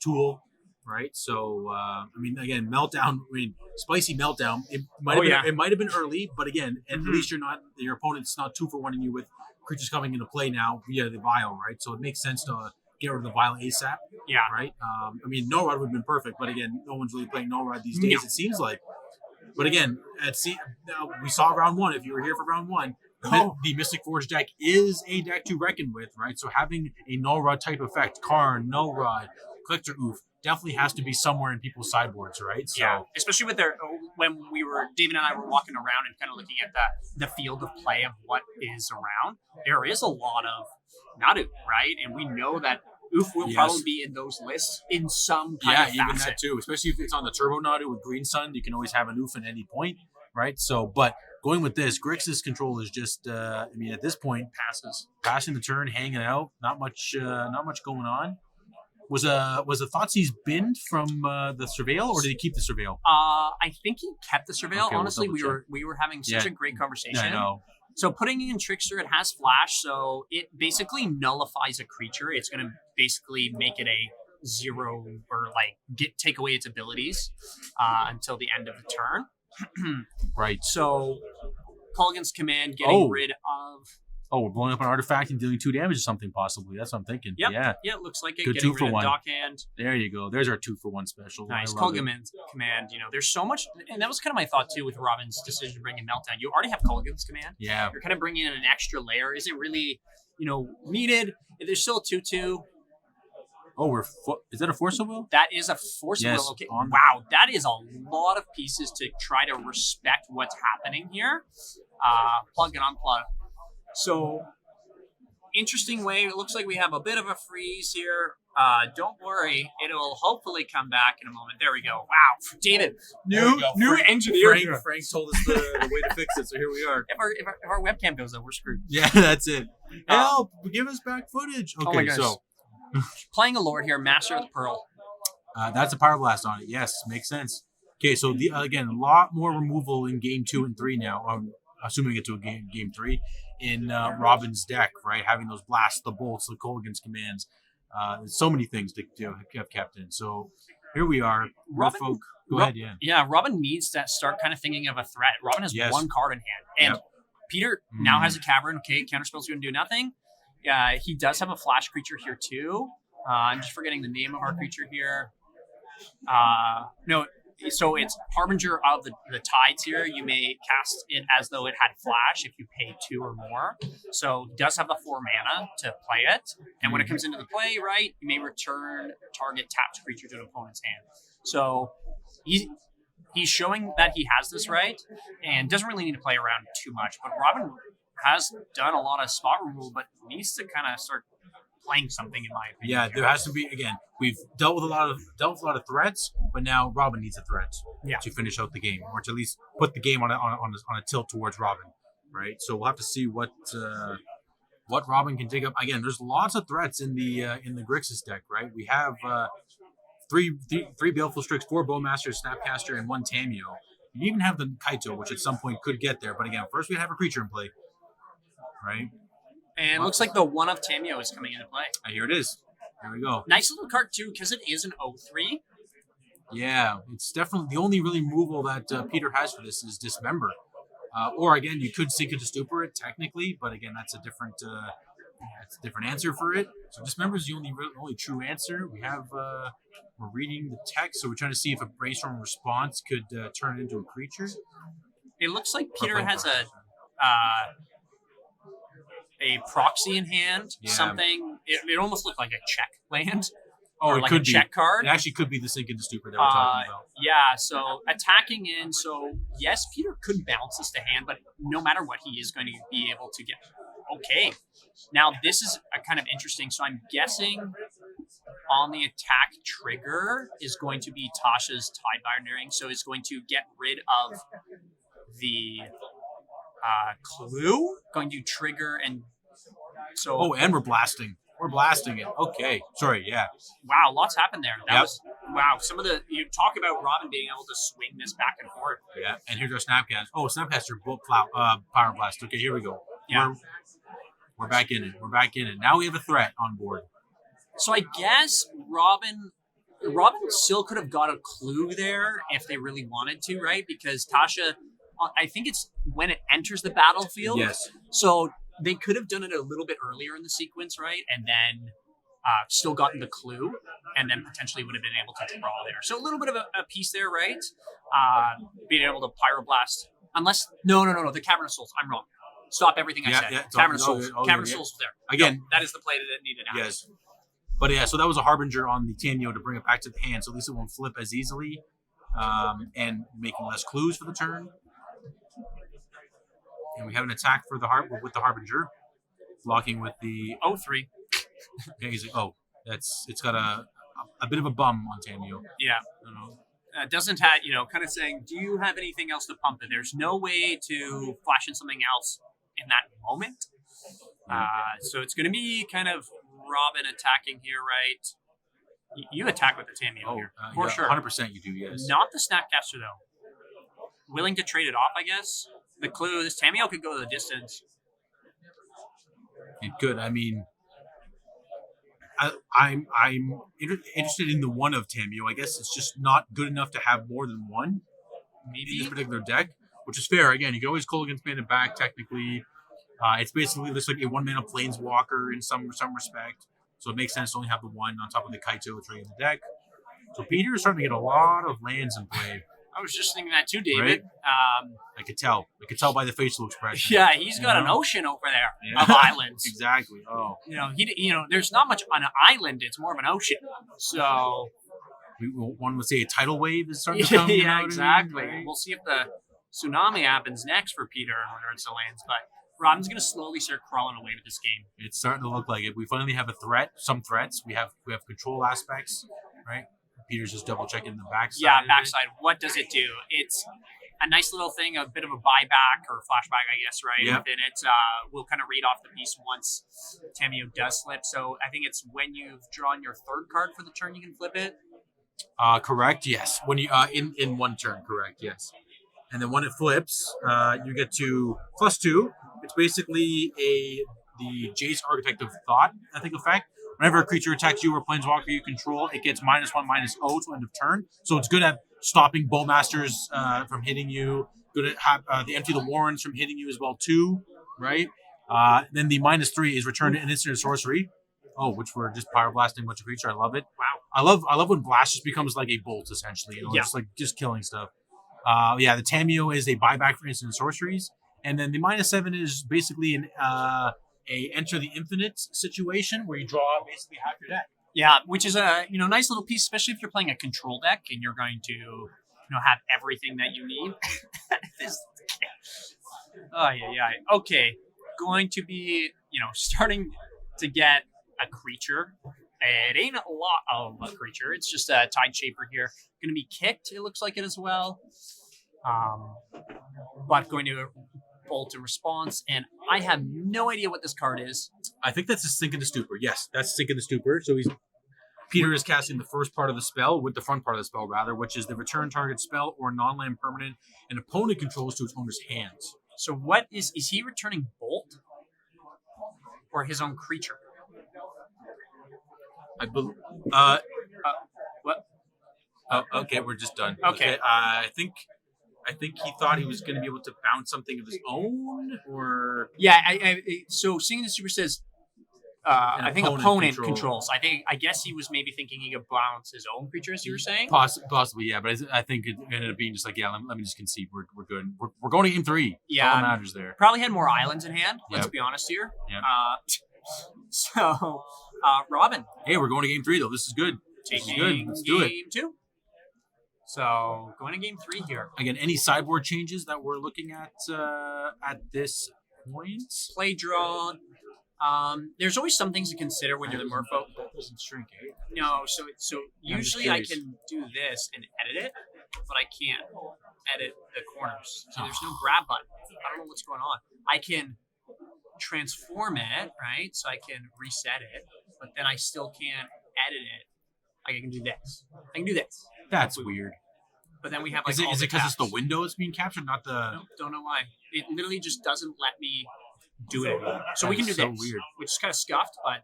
S1: tool, right? So, again, Meltdown, Spicy Meltdown, it might have been early, but again, at least your opponent's not 2-for-1-ing you with creatures coming into play now via the Vial, right? So it makes sense to get rid of the Vial ASAP.
S2: Yeah.
S1: Right? No Rod would have been perfect, but again, no one's really playing No Rod these days, it seems like. But again, now we saw round 1. If you were here for round 1, the Mystic Forge deck is a deck to reckon with, right? So having a Null Rod type effect, Karn, Null Rod, Collector Oof, definitely has to be somewhere in people's sideboards, right? So,
S2: yeah, especially with when David and I were walking around and kind of looking at the field of play of what is around, there is a lot of Nadu, right? And we know that Oof will probably be in those lists in some kind of facet. Yeah, even that too. Especially if it's on the Turbo Nadu with Green Sun, you can always have an Oof at any point, right? So, but going with this, Grixis control is just, at this point, passing the turn, hanging out, not much going on. Was a Thoughtseize binned from the Surveil, or did he keep the Surveil? I think he kept the Surveil. Okay, honestly, we were having such a great conversation.
S1: Yeah, I know.
S2: So putting in Trickster, it has flash, so it basically nullifies a creature. It's going to basically make it a 0 or take away its abilities until the end of the turn.
S1: Right.
S2: So Culligan's Command getting rid of.
S1: Oh, we're blowing up an artifact and dealing 2 damage or something possibly. That's what I'm thinking.
S2: Yep.
S1: Yeah.
S2: Yeah, it looks like it.
S1: Good
S2: getting
S1: 2 for
S2: rid
S1: 1.
S2: Of Dockhand.
S1: There you go. There's our 2-for-1 special.
S2: Nice. Culligan's Command. There's so much, and that was kind of my thought too with Robin's decision to bring in Meltdown. You already have Culligan's Command.
S1: Yeah.
S2: You're kind of bringing in an extra layer. Is it really, needed? There's still a 2/2.
S1: Oh, is that a Force of Will?
S2: That is a Force of Will. Okay. Wow, that is a lot of pieces to try to respect what's happening here. Plug and unplug. So, interesting way. It looks like we have a bit of a freeze here. Don't worry, it'll hopefully come back in a moment. There we go. Wow, David, new engineer.
S1: Frank told us the way to fix it, so here we are.
S2: If our webcam goes up, we're screwed.
S1: Yeah, that's it. Help! Give us back footage. Okay, so
S2: playing a Lord here, Master of the Pearl.
S1: That's a Pyroblast on it. Yes, makes sense. Okay, so again, a lot more removal in game 2 and 3 now. Assuming it's to a game 3 in Robin's deck, right? Having those blasts, the bolts, the Culligan's commands. There's so many things to have kept in. So here we are. Merfolk. Go ahead, yeah.
S2: Yeah, Robin needs to start kind of thinking of a threat. Robin has 1 card in hand. And Peter now has a Cavern. Okay, counterspell's going to do nothing. He does have a flash creature here too. I'm just forgetting the name of our creature here. So it's Harbinger of the Tides here. You may cast it as though it had flash if you pay 2 or more. So it does have the 4 mana to play it. And when it comes into the play, right, you may return target tapped creature to an opponent's hand. So he's showing that he has this right and doesn't really need to play around too much. But Robin has done a lot of spot removal, but needs to kind of start playing something, in my opinion.
S1: Yeah, there has to be. Again, we've dealt with a lot of threats, but now Robin needs a threat to finish out the game, or to at least put the game on a tilt towards Robin, right? So we'll have to see what Robin can dig up. Again, there's lots of threats in the Grixis deck, right? We have three Baleful Strix, 4 Bowmasters, Snapcaster, and 1 Tameo. You even have the Kaito, which at some point could get there, but again, first we have a creature in play, right?
S2: And it looks like the one of Tamio is coming into play.
S1: Here it is. Here we go.
S2: Nice little card, too, because it is an 0-3.
S1: Yeah, it's definitely the only really removal that Peter has for this is Dismember. Or again, you could Sink into Stupor it technically, but again, that's a different answer for it. So Dismember is the only true answer. We have we're reading the text, so we're trying to see if a brainstorm response could turn it into a creature.
S2: It looks like Peter has a proxy in hand.
S1: Yeah.
S2: Something. It almost looked like a check land.
S1: Oh,
S2: or
S1: it
S2: like
S1: could
S2: a check
S1: be.
S2: card.
S1: It actually could be the Sink into Stupor that we're talking about.
S2: Yeah, so attacking in. So yes, Peter could bounce this to hand, but no matter what, he is going to be able to get. Okay. Now this is a kind of interesting. So I'm guessing on the attack trigger is going to be Tasha's Tide Binding. So it's going to get rid of the clue. Going to trigger and so.
S1: Oh, and we're blasting. We're blasting it. Okay. Sorry, yeah.
S2: Wow, lots happened there. That
S1: Yep.
S2: was wow. Some of the you talk about Robin being able to swing this back and forth.
S1: Yeah. And here's our Snapcast. Oh, Snapcaster Power Blast. Okay, here we go.
S2: Yeah.
S1: We're back in it. We're back in it. Now we have a threat on board.
S2: So I guess Robin still could have got a clue there if they really wanted to, right? Because Tasha, I think it's when it enters the battlefield.
S1: Yes.
S2: So they could have done it a little bit earlier in the sequence, right? And then still gotten the clue, and then potentially would have been able to draw there. So a little bit of a piece there, right? Being able to Pyroblast. Unless, no, the Cavern of Souls. I'm wrong. Stop everything I said. Cavern of Souls. Cavern of Souls was there.
S1: Again.
S2: No, that is the play that it needed to happen.
S1: Yes. But yeah, so that was a harbinger on the Tamio to bring it back to the hand, so at least it won't flip as easily, and making less clues for the turn. And we have an attack for the with the harbinger, blocking with the
S2: 0-3.
S1: Okay, he's like, it's got a bit of a bum on Tamio.
S2: Yeah.
S1: I don't know.
S2: Doesn't have, kind of saying, do you have anything else to pump it? There's no way to flash in something else in that moment. So it's going to be kind of Robin attacking here, right? You attack with the Tamio here, for sure.
S1: 100% you do, yes.
S2: Not the Snapcaster, though. Willing to trade it off, I guess. The clue is Tamio could go the distance.
S1: It could. I mean, I'm interested in the one of Tamio. I guess it's just not good enough to have more than one.
S2: Maybe.
S1: In this particular deck, which is fair. Again, you can always call against mana back, technically. It's basically just like a one-mana Planeswalker in some respect. So it makes sense to only have the one on top of the Kaito that's right in the deck. So Peter is starting to get a lot of lands in play.
S2: I was just thinking that too, David.
S1: Right? I could tell. I could tell by the facial expression.
S2: Yeah, he's got an ocean over there of islands.
S1: Exactly. Oh.
S2: There's not much on an island. It's more of an ocean. So
S1: one would say a tidal wave is starting to come.
S2: Yeah, exactly.
S1: Right?
S2: We'll see if the tsunami happens next for Peter in regards to lands, but Robin's going to slowly start crawling away with this game.
S1: It's starting to look like it. We finally have a threat. Some threats. We have control aspects, right? Peter's just double checking the backside.
S2: Yeah, backside. What does it do? It's a nice little thing, a bit of a buyback or flashback, I guess, right?
S1: Yep.
S2: Within it, we'll kind of read off the piece once Tamio does flip. So I think it's when you've drawn your third card for the turn, you can flip it.
S1: Correct. Yes. When you in one turn, correct. Yes. And then when it flips, you get to +2. It's basically the Jace Architect of Thought, I think, effect. Whenever a creature attacks you or Planeswalker you control, it gets -1/-0 to end of turn. So it's good at stopping Bowmasters from hitting you. Good at have the Empty the Warrens from hitting you as well too, right? Then the -3 is return an instant sorcery. Oh, which we're just pyroblasting a bunch of creature. I love it. Wow. I love when blast just becomes like a bolt essentially. Just killing stuff. The Tamio is a buyback for instant sorceries, and then the -7 is basically a enter the infinite situation where you draw basically half your deck.
S2: Yeah, which is a nice little piece, especially if you're playing a control deck and you're going to have everything that you need. Okay, going to be starting to get a creature. It ain't a lot of a creature. It's just a Tide Shaper here. Going to be kicked. It looks like it as well. But going to bolt in response, and I have no idea what this card is.
S1: I think that's a Sink into Stupor. Yes, that's Sink into Stupor. So Peter is casting the first part of the spell, with the front part of the spell rather, which is the return target spell or non-land permanent an opponent controls to its owner's hands.
S2: So what is he returning Bolt? or his own creature?
S1: I believe.
S2: What?
S1: Oh, okay, we're just done.
S2: Okay.
S1: I think he thought he was going to be able to bounce something of his own, or
S2: Yeah. So seeing the super says, I think opponent
S1: control.
S2: controls. I guess he was maybe thinking he could bounce his own creature, as you were saying.
S1: Possibly, yeah. But I think it ended up being just like, yeah, let me just concede. We're good. We're going to game 3.
S2: Yeah,
S1: All that matters there.
S2: Probably had more islands in hand. Let's
S1: Yep.
S2: be honest here.
S1: Yep.
S2: So, Robin.
S1: Hey, we're going to game 3 though. This is good. This is good. Let's do it.
S2: Game 2. So going to game 3 here.
S1: Again, any sideboard changes that we're looking at this point?
S2: Play draw. There's always some things to consider when you're the Merfolk.
S1: That doesn't shrink, eh?
S2: No, so usually I
S1: curious.
S2: can do this and edit it, but I can't edit the corners. So there's no grab button. I don't know what's going on. I can transform it, right? So I can reset it, but then I still can't edit it. Like I can do this. I can do this.
S1: That's weird.
S2: But then we have like
S1: Is it
S2: all the
S1: because it's the
S2: tabs.
S1: window that's being captured, not the?
S2: Nope, don't know why. It literally just doesn't let me do it anymore. So
S1: That
S2: we can do
S1: is so
S2: this,
S1: weird.
S2: which is kind of scuffed, but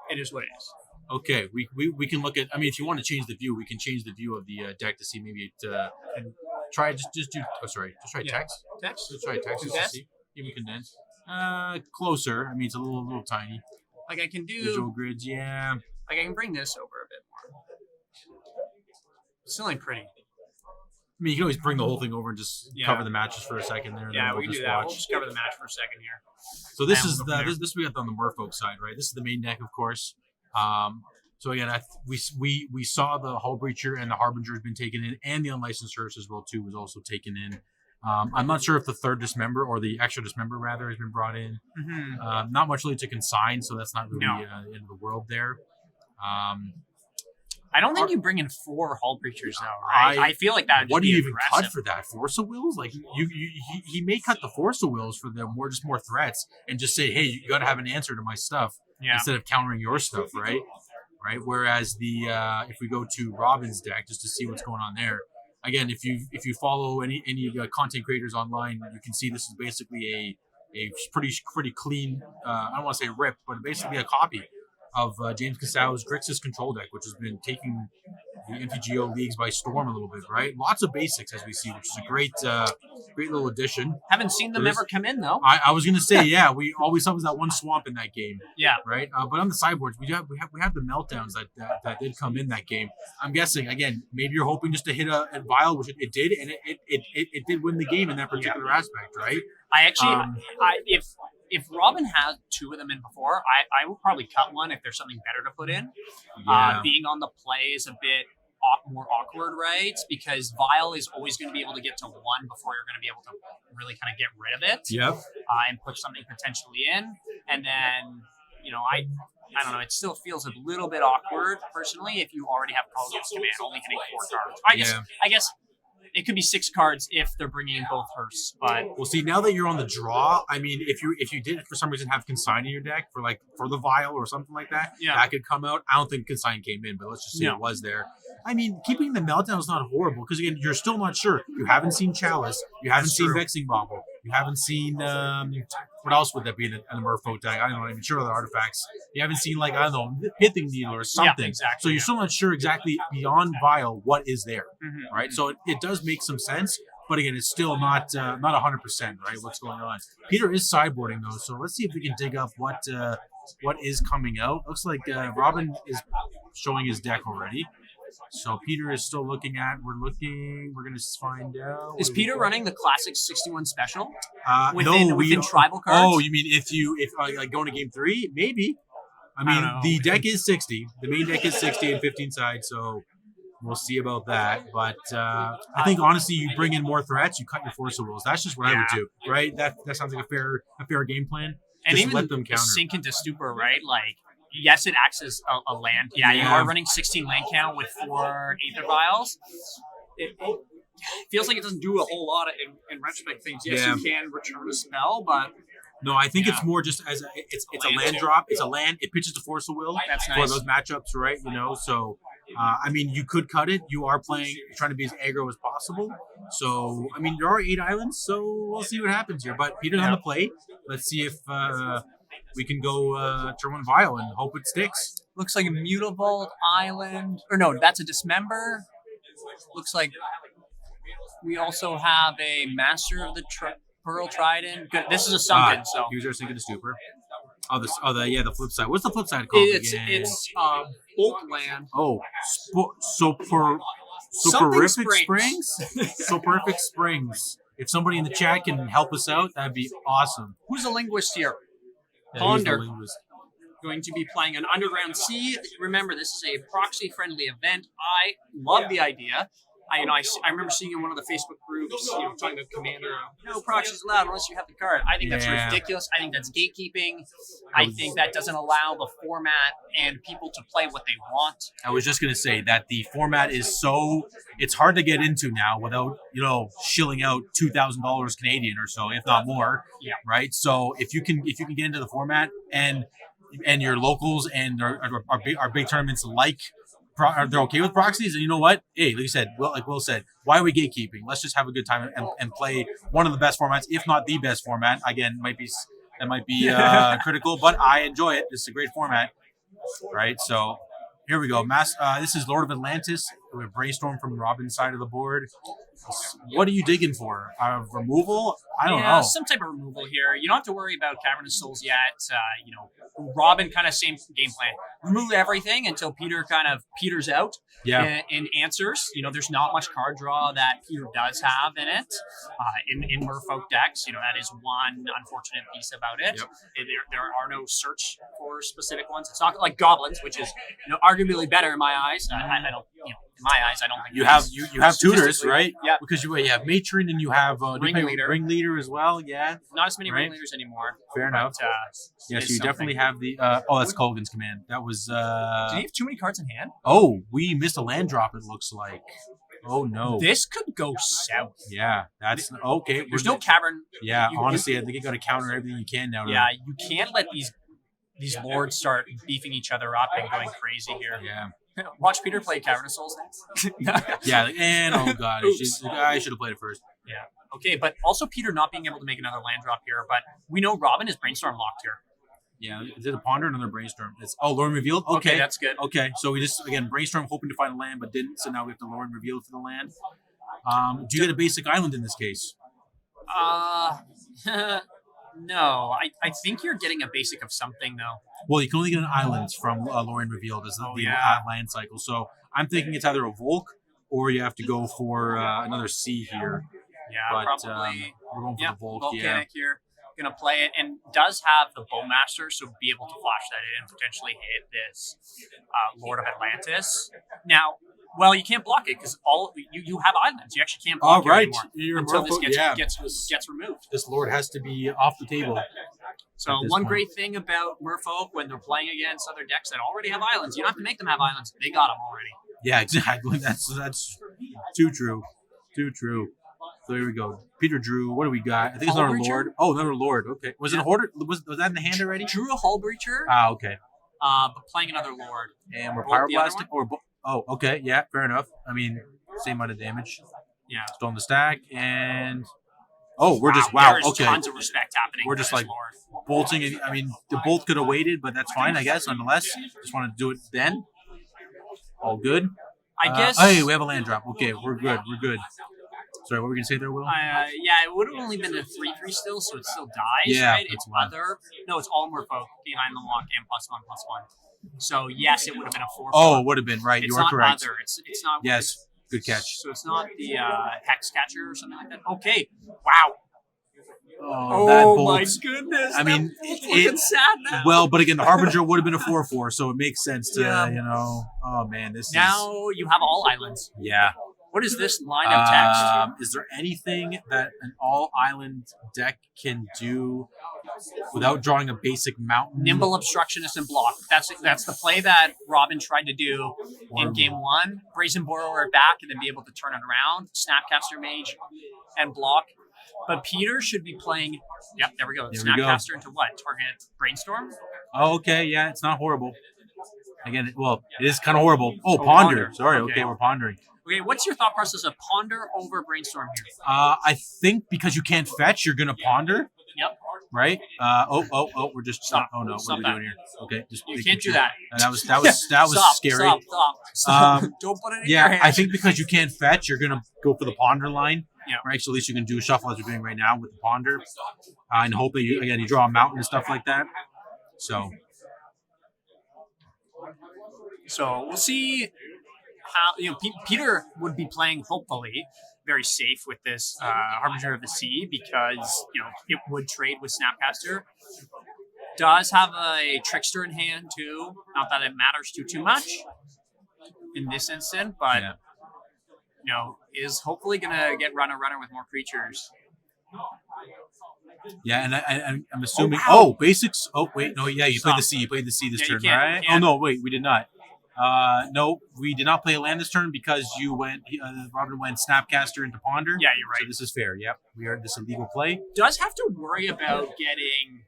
S2: it is what it is.
S1: Okay, we can look at. I mean, if you want to change the view, we can change the view of the deck to see maybe it and try just do. Oh, sorry, just try
S2: Yeah.
S1: text.
S2: Text?
S1: Just try text just to
S2: Condense?
S1: see. Yeah, we condense. Closer. I mean, it's a little tiny.
S2: Like I can do,
S1: Visual grids, yeah.
S2: like I can bring this over a bit more. Still ain't pretty.
S1: I mean, you can always bring the whole thing over and just
S2: Yeah.
S1: cover the matches for a second there. And
S2: Yeah,
S1: then
S2: we
S1: we'll
S2: can do
S1: just
S2: that.
S1: watch.
S2: We'll just cover the match for a second here.
S1: So this
S2: And
S1: is
S2: we'll go from there.
S1: this we got on the Merfolk side, right? This is the main deck, of course. So again, we saw the Hull Breacher and the Harbinger has been taken in, and the Unlicensed Hearse as well too was also taken in. I'm not sure if the third Dismember or the extra Dismember rather has been brought in.
S2: Mm-hmm.
S1: Not much really to consign, so that's not really
S2: No.
S1: the end of the world there.
S2: I don't think you bring in 4 Hull Breachers though, right? I feel like that would just
S1: What do
S2: be
S1: you even
S2: aggressive.
S1: cut for that? Force of Wills? Like he may cut the Force of Wills for the more threats and just say, hey, you got to have an answer to my stuff
S2: Yeah.
S1: instead of countering your stuff, right? Right. Whereas if we go to Robin's deck just to see what's going on there, again, if you follow any content creators online, you can see this is basically a pretty clean. I don't want to say rip, but basically a copy of James Cassal's Grixis control deck, which has been taking the MTGO leagues by storm a little bit, right? Lots of basics as we see, which is a great little addition.
S2: Haven't seen them ever come in though.
S1: I was gonna say, yeah, we always saw was that one swamp in that game,
S2: Yeah.
S1: right? But on the sideboards, we have the meltdowns that did come in that game. I'm guessing again, maybe you're hoping just to hit a vial, which it did, and it did win the game in that particular aspect, right?
S2: I actually, if Robin had 2 of them in before, I would probably cut one if there's something better to put in.
S1: Yeah.
S2: Being on the play is a bit more awkward, right? Because Vial is always going to be able to get to 1 before you're going to be able to really kind of get rid of it.
S1: Yep.
S2: And put something potentially in. And then, I don't know, it still feels a little bit awkward, personally, if you already have Call Against Command only hitting 4 cards. I guess it could be 6 cards if they're bringing in both Hearse, but
S1: Well, see, now that you're on the draw, I mean, if you did for some reason have Consign in your deck for the Vial or something like that,
S2: Yeah.
S1: that could come out. I don't think Consign came in, but let's just say
S2: No.
S1: it was there. I mean, keeping the Meltdown is not horrible because again, you're still not sure. You haven't seen Chalice, you haven't
S2: That's
S1: seen
S2: true.
S1: Vexing Bauble, you haven't seen what else would that be in a Merfolk deck? I don't know. I'm not even sure other artifacts. You haven't seen I don't know, Pithing Needle or something.
S2: exactly,
S1: So you're still not sure exactly beyond Vial what is there.
S2: Mhm.
S1: Right, so it does make some sense, but again, it's still not 100%, right? What's going on? Peter is sideboarding though, so let's see if we can dig up what is coming out. Looks like Robin is showing his deck already, so Peter is still looking at. We're gonna find out.
S2: is Peter running the classic 61 special?
S1: No,
S2: within tribal cards?
S1: Oh, you mean if going to game 3, maybe. I mean,
S2: don't know.
S1: the deck is 60. The main deck is 60 and 15 side, so we'll see about that. But I think honestly, you bring in more threats, you cut your Force of Wills. That's just what I would do, right? That sounds like a fair game plan.
S2: And
S1: Just
S2: even
S1: let them counter.
S2: sink into Stupor, right? Like, yes, it acts as a land. Yeah, you
S1: Yeah.
S2: are running 16 land count with 4 Aether Vials. It feels like it doesn't do a whole lot in retrospect things. Yes,
S1: Yeah.
S2: you can return a spell, but
S1: No, I think
S2: Yeah.
S1: it's more just as it's a
S2: Land
S1: land
S2: too.
S1: drop. It's a land. It pitches to Force of Will
S2: That's
S1: for
S2: nice.
S1: those matchups, right? So I mean, you could cut it. You are trying to be as aggro as possible. So I mean, there are 8 islands, so we'll see what happens here. But Peter's on the play. Let's see if we can go turn one vial and hope it sticks.
S2: Looks like a mutable island. Or no, that's a dismember. Looks like we also have a master of the Pearl Trident. Good. This is a sunken, so
S1: User sinking to stupor. The flip side. What's the flip side called again?
S2: It's Bulk Land.
S1: Oh, Soporific Springs? Soporific Springs. If somebody in the chat can help us out, that'd be awesome.
S2: Who's a linguist here?
S1: Yeah,
S2: Ponder. Going to be playing an Underground Sea. Remember, this is a proxy-friendly event. I love the idea. I remember seeing in one of the Facebook groups, talking about Commander, no proxies allowed unless you have the card. I think that's ridiculous. I think that's gatekeeping. I think that doesn't allow the format and people to play what they want.
S1: I was just going to say that the format is it's hard to get into now without, shilling out $2,000 Canadian or so, if not more.
S2: Yeah.
S1: Right. So if you can get into the format and your locals and our big tournaments they're okay with proxies, and you know what? Hey, like you said, like Will said, why are we gatekeeping? Let's just have a good time and play one of the best formats, if not the best format. Again, that might be critical, but I enjoy it. It's a great format, right? So here we go. This is Lord of Atlantis. We have Brainstorm from Robin's side of the board. What are you digging for? Removal? I don't know.
S2: Some type of removal here. You don't have to worry about Cavernous Souls yet. Robin kind of same game plan. Remove everything until Peter kind of peters out.
S1: Yeah.
S2: In answers, there's not much card draw that Peter does have in it. In Merfolk decks, that is one unfortunate piece about it.
S1: Yep.
S2: There are no search for specific ones. It's not like Goblins, which is arguably better in my eyes. I don't, in my eyes, I don't think
S1: you have tutors, right?
S2: Yeah.
S1: Because you have Matron and you have Ringleader as well. Yeah.
S2: Not as many Ringleaders anymore.
S1: So you definitely have the. That's Colgan's command. That was.
S2: Did he have too many cards in hand?
S1: Oh, we missed a land drop. It looks like. Oh no.
S2: This could go south.
S1: Yeah, that's okay.
S2: There's no cavern.
S1: Yeah, honestly, I think you got to counter everything you can now.
S2: Yeah, you can't let these lords start beefing each other up and going crazy here.
S1: Yeah.
S2: Watch Peter play Cavernous Souls next.
S1: Yeah, and oh god, I should have played it first.
S2: Yeah. Okay, but also Peter not being able to make another land drop here, but we know Robin is Brainstorm locked here.
S1: Yeah, is it a Ponder or another Brainstorm? Lord Revealed? Okay,
S2: that's good.
S1: Okay, so we just, again, Brainstorm hoping to find a land, but didn't, so now we have to Lord Reveal for the land. Do you get a basic island in this case?
S2: No. I think you're getting a basic of something, though.
S1: Well, you can only get an island from Lorien Revealed as the land cycle, so I'm thinking it's either a Volk or you have to go for another sea here.
S2: Yeah,
S1: but,
S2: probably.
S1: We're going for the Volk,
S2: Volcanic here. Going to play it, and does have the Bowmaster, so be able to flash that in and potentially hit this Lord of Atlantis. Now, you can't block it because you have islands. You actually can't block it anymore until this gets removed.
S1: This Lord has to be off the table.
S2: So one great thing about Merfolk when they're playing against other decks that already have islands, you don't have to make them have islands. They got them already.
S1: Yeah, exactly. That's too true. Too true. So here we go. Peter drew. What do we got? I think it's another Lord. Oh, another Lord. Okay. Was it a Hoarder? Was that in the hand already?
S2: Drew a Hull Breacher.
S1: Okay.
S2: But playing another Lord.
S1: And we're Pyroblasting? Okay. Yeah, fair enough. I mean, same amount of damage.
S2: Yeah.
S1: Stone the stack. And... we're just... Wow.
S2: There's tons of respect happening.
S1: We're just like bolting. I mean, the bolt could have waited, but that's fine, I guess, nonetheless. Just want to do it then. All good.
S2: I guess...
S1: Hey, we have a land drop. Okay, we're good. Sorry, what were we going to say there, Will?
S2: It would have only been a 3/3 still, so it still dies, right? It's other. No, it's all Merfolk behind the lock and +1/+1. So, yes, it would have been a 4/4.
S1: Oh, it would have been, right. You are correct.
S2: Other. It's not.
S1: Yes, good catch.
S2: So, it's not the Hex Catcher or something like that. Okay. Wow.
S1: Oh
S2: my goodness.
S1: I mean,
S2: it's looking sad now.
S1: Well, but again, the Harbinger would have been a 4/4, so it makes sense to, oh man,
S2: now you have all islands.
S1: Yeah.
S2: What is this line of text?
S1: Is there anything that an all-island deck can do without drawing a basic mountain?
S2: Nimble Obstructionist and block. That's the play that Robin tried to do in game 1. Brazen Borrower back and then be able to turn it around. Snapcaster Mage and block. But Peter should be playing... Yep, there we go. Snapcaster into what? Target Brainstorm?
S1: Oh, okay. Yeah, it's not horrible. Again, it is kind of horrible. Oh, Ponder. Sorry. Okay, we're pondering.
S2: Okay, what's your thought process of Ponder over Brainstorm here?
S1: I think because you can't fetch, you're going to Ponder.
S2: Yep.
S1: right? We're just
S2: Stop.
S1: Oh no,
S2: Stop
S1: what are we
S2: that.
S1: doing here? Okay, just
S2: You
S1: making
S2: can't do
S1: sure.
S2: that.
S1: That was
S2: Stop,
S1: scary.
S2: Stop.
S1: Um,
S2: Don't put it in your
S1: Yeah,
S2: hand.
S1: I think because you can't fetch, you're gonna go for the ponder line.
S2: Yeah.
S1: Right. So at least you can do shuffle as you're doing right now with the ponder, and hope that you draw a mountain and stuff like that. So
S2: we'll see how Peter would be playing hopefully very safe with this Harbinger of the Sea because it would trade with Snapcaster. Does have a Trickster in hand too. Not that it matters too much in this instant, but is hopefully gonna get runner with more creatures.
S1: yeah, and I'm assuming.
S2: Oh, wow.
S1: Basics. Oh wait, no, yeah, you
S2: Stop.
S1: played the sea. You played the sea this
S2: Yeah, you
S1: turn,
S2: can't-
S1: right?
S2: you can't.
S1: Oh no, wait, we did not. No, we did not play a land this turn because you went. Robin went Snapcaster into Ponder.
S2: Yeah, you're right.
S1: So this is fair. Yep, we are this illegal play.
S2: Does have to worry about getting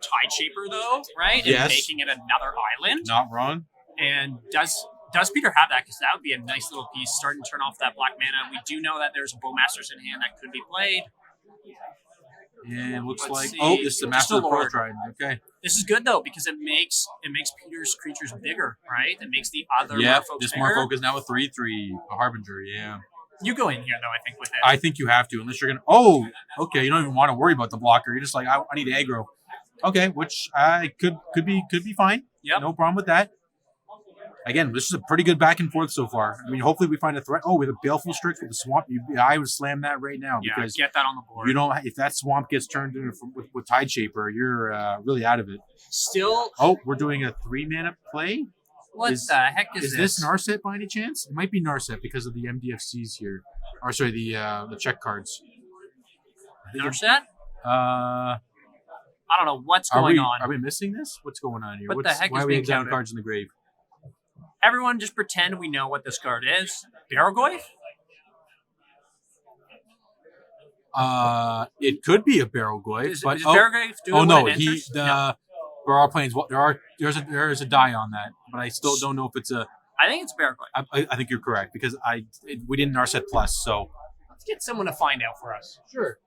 S2: Tide Shaper though, right?
S1: Yes.
S2: And making it another island.
S1: Not wrong.
S2: And does Peter have that? Because that would be a nice little piece. Starting to turn off that black mana. We do know that there's Bowmasters in hand that could be played.
S1: And it looks
S2: Let's
S1: like
S2: see.
S1: this is a
S2: Just
S1: Master
S2: a
S1: of the Pearl
S2: Lord.
S1: Trident. Okay.
S2: This is good though because it makes Peter's creatures bigger, right? It makes the other
S1: Yep.
S2: Merfolks
S1: This
S2: bigger.
S1: Merfolk is now a 3/3, a Harbinger. Yeah.
S2: You go in here though, I think with it.
S1: I think you have to, unless you're gonna. Oh, okay. You don't even want to worry about the blocker. You're just like, I need aggro. Okay, which I could be fine.
S2: Yep.
S1: No problem with that. Again, this is a pretty good back and forth so far. I mean, hopefully we find a threat. Oh, we have a Baleful Strix with the swamp. I would slam that right now
S2: Yeah,
S1: because
S2: get that on the board.
S1: if that swamp gets turned into with Tide Shaper, you're really out of it.
S2: Still,
S1: Oh, we're doing a 3-mana play.
S2: what
S1: Is-
S2: the heck
S1: Is this Narset by any chance? It might be Narset because of the MDFCs here. Or sorry, the check cards. I think
S2: Narset? I don't know what's
S1: Are
S2: going
S1: we,
S2: on.
S1: Are we missing this? What's going on here?
S2: What the heck
S1: why
S2: is
S1: are we
S2: being
S1: down
S2: counted?
S1: cards in the grave?
S2: Everyone just pretend we know what this card is. Barrogoyf?
S1: It could be a Barrogoyf,
S2: Is
S1: but
S2: Barrogoyf doing
S1: oh no,
S2: what it enters?
S1: there are planes. There is a die on that, but I still don't know if it's a.
S2: I think it's Barrogoyf.
S1: I think you're correct because we didn't Narset plus, so
S2: Let's get someone to find out for us.
S4: Sure.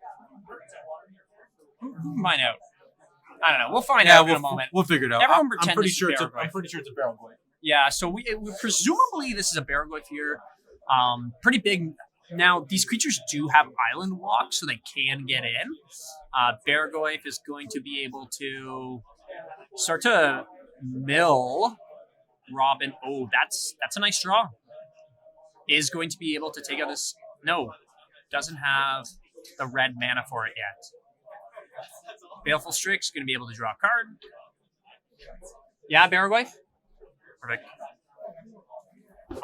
S2: Who can find out? I don't know. We'll find out in a moment.
S1: We'll figure it out.
S2: Everyone
S1: I'm
S2: pretend
S1: pretty
S2: this is
S1: sure
S2: Barrogoyf.
S1: I'm pretty sure it's a Barrogoyf.
S2: Yeah, so we presumably this is a Barrogoyf here. Pretty big. Now, these creatures do have island walk, so they can get in. Barrogoyf is going to be able to start to mill Robin. Oh, that's a nice draw. Is going to be able to take out this. No, doesn't have the red mana for it yet. Baleful Strix going to be able to draw a card. Yeah, Barrogoyf? Perfect.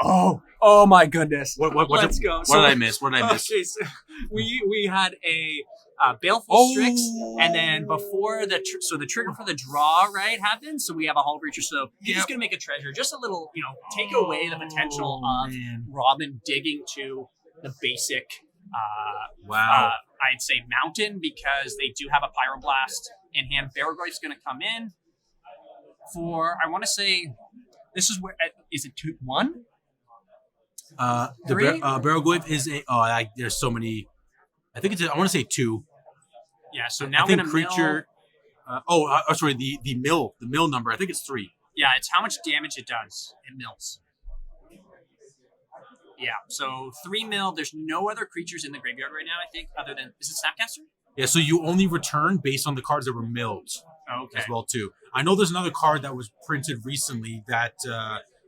S2: Oh my goodness. Let's go.
S1: What did I miss? What did I miss?
S2: Okay, so we had a Baleful Strix, and then before the trigger for the draw happened. So we have a Hull Breacher. So he's just gonna make a treasure, just a little, take away the potential of Robin digging to the basic.
S1: Wow.
S2: I'd say mountain because they do have a Pyroblast in hand. Barrogoyf's gonna come in for. I want to say this is where is it 2-1?
S1: The Barrogoyf is a. There's so many. I think it's. I want to say 2.
S2: Yeah. So now
S1: I think
S2: gonna
S1: creature. Sorry. The mill number. I think it's 3.
S2: Yeah, it's how much damage it does. It mills. Yeah. So 3 mill. There's no other creatures in the graveyard right now. I think other than is it Snapcaster?
S1: Yeah. So you only return based on the cards that were milled
S2: Okay.
S1: as well too. I know there's another card that was printed recently that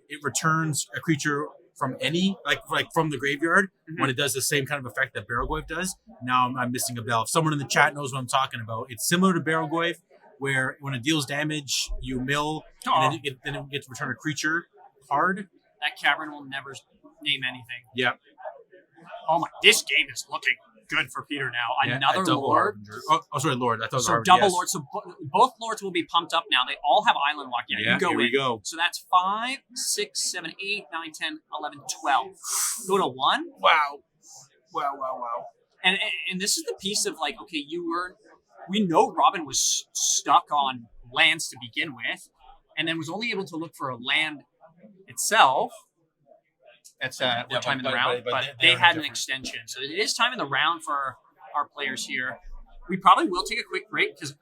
S1: it returns a creature from any like from the graveyard when it does the same kind of effect that Barrogoyf does. Now I'm missing a bell. If someone in the chat knows what I'm talking about, it's similar to Barrogoyf, where when it deals damage, you mill, and then it gets to return a creature card.
S2: That cavern will never name anything.
S1: Yep.
S2: Oh my! This game is looking good for Peter now.
S1: Yeah,
S2: Another
S1: a double
S2: Lord.
S1: Harbinger. Oh, sorry, Lord. I thought it was
S2: So
S1: Harbinger,
S2: double
S1: yes.
S2: Lord. So both Lords will be pumped up now. They all have Island Walk. Yeah,
S1: Yeah,
S2: you go
S1: here
S2: in.
S1: we go.
S2: So that's 5, 6, 7, 8, 9, 10, 11, 12. Go to 1.
S1: Wow.
S2: And this is the piece of like, okay, we know Robin was stuck on lands to begin with, and then was only able to look for a land itself. That's what time in the round, but they had an extension. So it is time in the round for our players here. we probably will take a quick break because.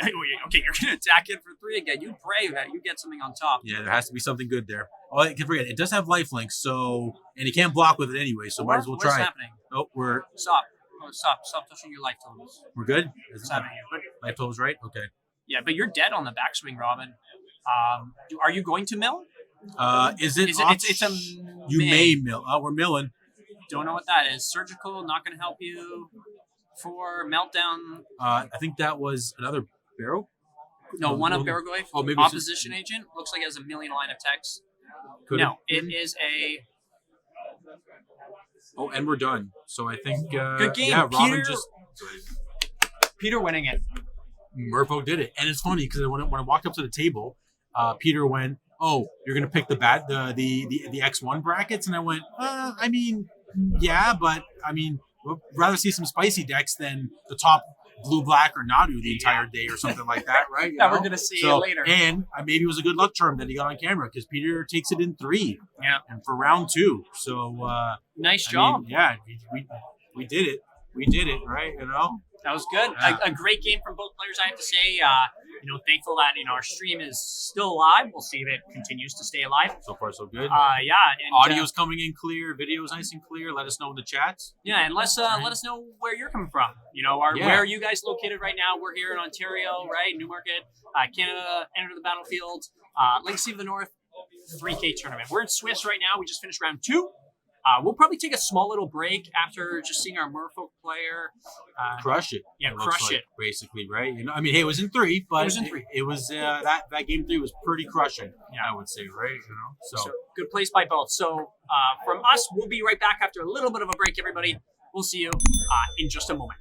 S2: Okay, you're gonna attack it for 3 again. You brave that you get something on top.
S1: Yeah, there has to be something good there. Oh, I can forget. It does have lifelink, so and you can't block with it anyway. So might as well
S2: What's
S1: try.
S2: happening?
S1: Oh,
S2: Stop. Oh, stop touching your life totals.
S1: we're good.
S2: What's happening here? But,
S1: Life totals right. Okay.
S2: yeah, but you're dead on the backswing, Robin. Are you going to mill?
S1: Is it?
S2: It's a
S1: You may mill. Oh, we're milling.
S2: Don't know what that is. Surgical, not going to help you. For meltdown.
S1: I think that was another barrel.
S2: No, one of Baragoi.
S1: Oh, maybe it's
S2: Opposition agent. Looks like it has a million line of text.
S1: Could
S2: No,
S1: it
S2: it is a
S1: Oh, and we're done. So I think
S2: good game.
S1: Yeah, Robin
S2: Peter winning it.
S1: Merfolk did it, and it's funny because when I walked up to the table, Peter went, "Oh, you're gonna pick the X1 brackets," and I went, I mean, yeah, but I mean, we'd rather see some spicy decks than the top blue black or Nadu the entire day or something like that, right?
S2: That we're gonna see later.
S1: And maybe it was a good luck charm that he got on camera because Peter takes it in 3, and for round 2. So
S2: nice job.
S1: Yeah, we did it. We did it, right? You know.
S2: That was good.
S1: Yeah.
S2: A great game from both players, I have to say. Thankful that our stream is still alive. We'll see if it continues to stay alive.
S1: So far, so good.
S2: And
S1: Audio's coming in clear. Video's nice and clear. Let us know in the chats.
S2: Yeah, and let us know where you're coming from. Where are you guys located right now? We're here in Ontario, right? Newmarket, Canada. Enter the battlefield. Legacy of the North 3K tournament. We're in Swiss right now. We just finished round 2. We'll probably take a small little break after just seeing our Merfolk player
S1: Crush it.
S2: Yeah,
S1: it
S2: crush it.
S1: Basically, right? I mean, hey, it was in 3, but
S2: It was in 3.
S1: It was that game 3 was pretty crushing. Yeah, I would say, right? So
S2: good place by both. So from us, we'll be right back after a little bit of a break, everybody. We'll see you in just a moment.